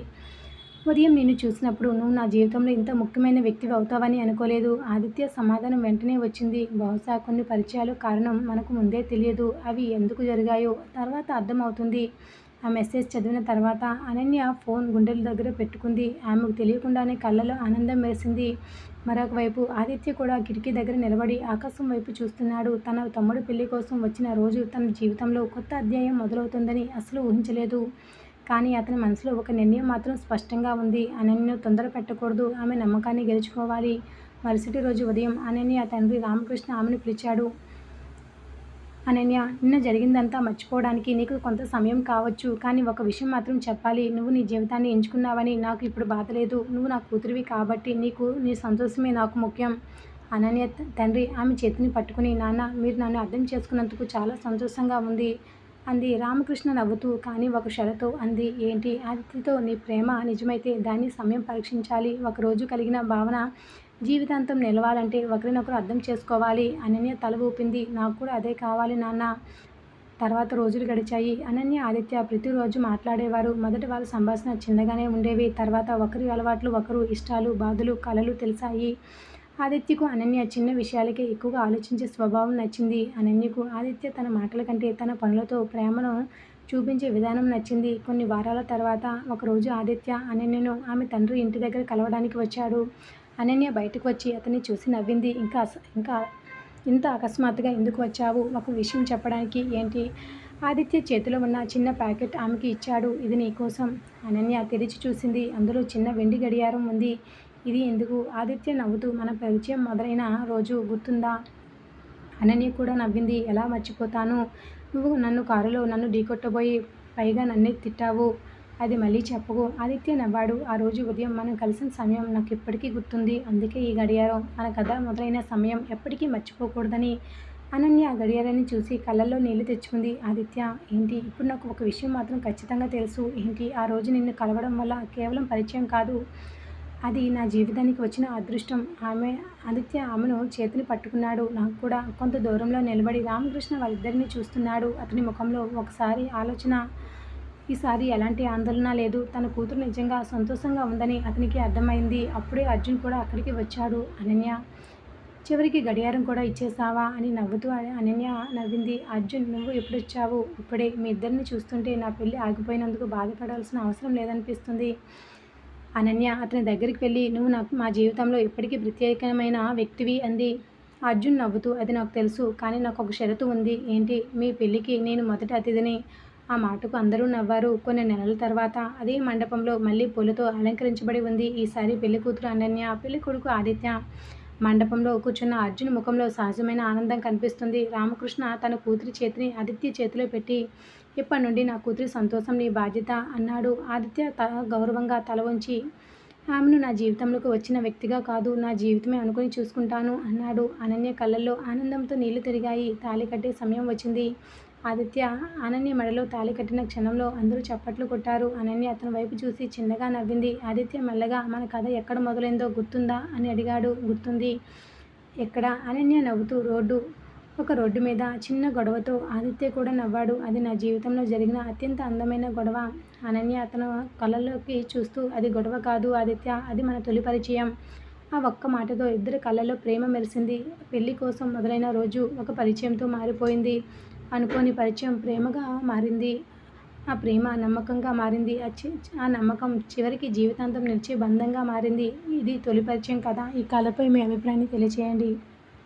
ఉదయం నిన్ను చూసినప్పుడు నువ్వు నా జీవితంలో ఇంత ముఖ్యమైన వ్యక్తివి అవుతావని అనుకోలేదు. ఆదిత్య సమాధానం వెంటనే వచ్చింది. బహుశా కొన్ని పరిచయాలు కారణం మనకు ముందే తెలియదు. అవి ఎందుకు జరిగాయో తర్వాత అర్థమవుతుంది. ఆ మెసేజ్ చదివిన తర్వాత అనన్య ఫోన్ గుండెల దగ్గర పెట్టుకుంది. ఆమెకు తెలియకుండానే కళ్ళలో ఆనందం వేసింది. మరొక వైపు ఆదిత్య కూడా కిటికీ దగ్గర నిలబడి ఆకాశం వైపు చూస్తున్నాడు. తన తమ్ముడు పెళ్లి కోసం వచ్చిన రోజు తన జీవితంలో కొత్త అధ్యాయం మొదలవుతుందని అసలు ఊహించలేదు. కానీ అతని మనసులో ఒక నిర్ణయం మాత్రం స్పష్టంగా ఉంది. అనన్యను తొందర పెట్టకూడదు. ఆమె నమ్మకాన్ని గెలుచుకోవాలి. మరుసటి రోజు ఉదయం అనన్య తండ్రి రామకృష్ణ ఆమెను పిలిచాడు. అనన్య, నిన్న జరిగిందంతా మర్చిపోవడానికి నీకు కొంత సమయం కావచ్చు. కానీ ఒక విషయం మాత్రం చెప్పాలి. నువ్వు నీ జీవితాన్ని ఎంచుకున్నావని నాకు ఇప్పుడు బాధ లేదు. నువ్వు నా కూతురివి కాబట్టి నీ సంతోషమే నాకు ముఖ్యం. అనన్య తండ్రి ఆమె చేతిని పట్టుకుని, నాన్న, మీరు నన్ను అర్థం చేసుకున్నందుకు చాలా సంతోషంగా ఉంది అంది. రామకృష్ణ నవ్వుతూ, కానీ ఒక షరతు అంది. ఏంటి? ఆదిత్యతో నీ ప్రేమ నిజమైతే దాన్ని సమయం పరీక్షించాలి. ఒకరోజు కలిగిన భావన జీవితాంతం నిలవాలంటే ఒకరినొకరు అర్థం చేసుకోవాలి. అనన్య తల ఊపింది. నాకు కూడా అదే కావాలి నాన్న. తర్వాత రోజులు గడిచాయి. అనన్య, ఆదిత్య ప్రతిరోజు మాట్లాడేవారు. మొదట వాళ్ళ సంభాషణ చిన్నగానే ఉండేవి. తర్వాత ఒకరి అలవాట్లు, ఒకరు ఇష్టాలు, బాధలు, కలలు తెలిసాయి. ఆదిత్యకు అనన్య చిన్న విషయాలకే ఎక్కువగా ఆలోచించే స్వభావం నచ్చింది. అనన్యకు ఆదిత్య తన మాటల కంటే తన పనులతో ప్రేమను చూపించే విధానం నచ్చింది. కొన్ని వారాల తర్వాత ఒకరోజు ఆదిత్య అనన్యను ఆమె తండ్రి ఇంటి దగ్గర కలవడానికి వచ్చాడు. అనన్య బయటకు వచ్చి అతన్ని చూసి నవ్వింది. ఇంకా ఇంత అకస్మాత్తుగా ఎందుకు వచ్చావు? ఒక విషయం చెప్పడానికి. ఏంటి? ఆదిత్య చేతిలో ఉన్న చిన్న ప్యాకెట్ ఆమెకి ఇచ్చాడు. ఇది నీకోసం. అనన్య తెరిచి చూసింది. అందులో చిన్న వెండి గడియారం ఉంది. ఇది ఎందుకు? ఆదిత్య నవ్వుతూ, మన పరిచయం మొదలైన రోజు గుర్తుందా? అనన్య కూడా నవ్వింది. ఎలా మర్చిపోతాను? నువ్వు కారులో నన్ను ఢీకొట్టబోయి పైగా నన్నే తిట్టావు. అది మళ్ళీ చెప్పకు. ఆదిత్య నవ్వాడు. ఆ రోజు ఉదయం మనం కలిసిన సమయం నాకు ఇప్పటికీ గుర్తుంది. అందుకే ఈ గడియారం. మన కథ మొదలైన సమయం ఎప్పటికీ మర్చిపోకూడదని. అనన్య ఆ గడియారాన్ని చూసి కళ్ళల్లో నీళ్లు తెచ్చుకుంది. ఆదిత్య, ఏంటి? ఇప్పుడు నాకు ఒక విషయం మాత్రం ఖచ్చితంగా తెలుసు. ఏంటి? ఆ రోజు నిన్ను కలవడం వల్ల కేవలం పరిచయం కాదు, అది నా జీవితానికి వచ్చిన అదృష్టం. ఆదిత్య ఆమెను చేతిని పట్టుకున్నాడు. నాకు కూడా. కొంత దూరంలో నిలబడి రామకృష్ణ వాళ్ళిద్దరినీ చూస్తున్నాడు. అతని ముఖంలో ఒకసారి ఆలోచన, ఈసారి ఎలాంటి ఆందోళన లేదు. తన కూతురు నిజంగా సంతోషంగా ఉందని అతనికి అర్థమైంది. అప్పుడే అర్జున్ కూడా అక్కడికి వచ్చాడు. అనన్య, చివరికి గడియారం కూడా ఇచ్చేసావా అని నవ్వుతూ అనన్య నవ్వింది. అర్జున్, నువ్వు ఎప్పుడొచ్చావు? ఇప్పుడే. మీ ఇద్దరిని చూస్తుంటే నా పెళ్ళి ఆగిపోయినందుకు బాధపడాల్సిన అవసరం లేదనిపిస్తుంది. అనన్య అతని దగ్గరికి వెళ్ళి, నువ్వు మా జీవితంలో ఇప్పటికీ ప్రత్యేకమైన వ్యక్తివి అంది. అర్జున్ నవ్వుతూ, అది నాకు తెలుసు, కానీ నాకు ఒక షరతు ఉంది. ఏంటి? మీ పెళ్ళికి నేను మొదటి అతిథిని. ఆ మాటకు అందరూ నవ్వారు. కొన్ని నెలల తర్వాత అదే మండపంలో మళ్ళీ పూలతో అలంకరించబడి ఉంది. ఈసారి పెళ్లికూతురు అనన్య, పెళ్లికొడుకు ఆదిత్య. మండపంలో కూర్చున్న అర్జున్ ముఖంలో సహజమైన ఆనందం కనిపిస్తుంది. రామకృష్ణ తన కూతురి చేతిని ఆదిత్య చేతిలో పెట్టి, ఇప్పటి నుండి నా కూతురి సంతోషం నీ బాధ్యత అన్నాడు. ఆదిత్య గౌరవంగా తల వంచి, ఆమెను నా జీవితంలోకి వచ్చిన వ్యక్తిగా కాదు, నా జీవితమే అనుకుని చూసుకుంటాను అన్నాడు. అనన్య కళ్ళల్లో ఆనందంతో నీళ్లు తిరిగాయి. తాళి కట్టే సమయం వచ్చింది. ఆదిత్య అనన్య మెడలో తాళి కట్టిన క్షణంలో అందరూ చప్పట్లు కొట్టారు. అనన్య అతని వైపు చూసి చిన్నగా నవ్వింది. ఆదిత్య మెల్లగా, మన కథ ఎక్కడ మొదలైందో గుర్తుందా అని అడిగాడు. గుర్తుంది. ఎక్కడ? అనన్య నవ్వుతూ, రోడ్డు ఒక రోడ్డు మీద చిన్న గొడవతో ఆదిత్య కూడా నవ్వాడు. అది నా జీవితంలో జరిగిన అత్యంత అందమైన గొడవ. అనన్య అతను కళ్ళలోకి చూస్తూ, అది గొడవ కాదు ఆదిత్య, అది మన తొలి పరిచయం. ఆ ఒక్క మాటతో ఇద్దరి కళ్ళలో ప్రేమ మెరిసింది. పెళ్లి కోసం మొదలైన రోజు ఒక పరిచయంతో మారిపోయింది. అనుకోని పరిచయం ప్రేమగా మారింది. ఆ ప్రేమ నమ్మకంగా మారింది. ఆ నమ్మకం చివరికి జీవితాంతం నిలిచే బంధంగా మారింది. ఇది తొలి పరిచయం కథ. ఈ కథపై మీ అభిప్రాయాన్ని తెలియచేయండి.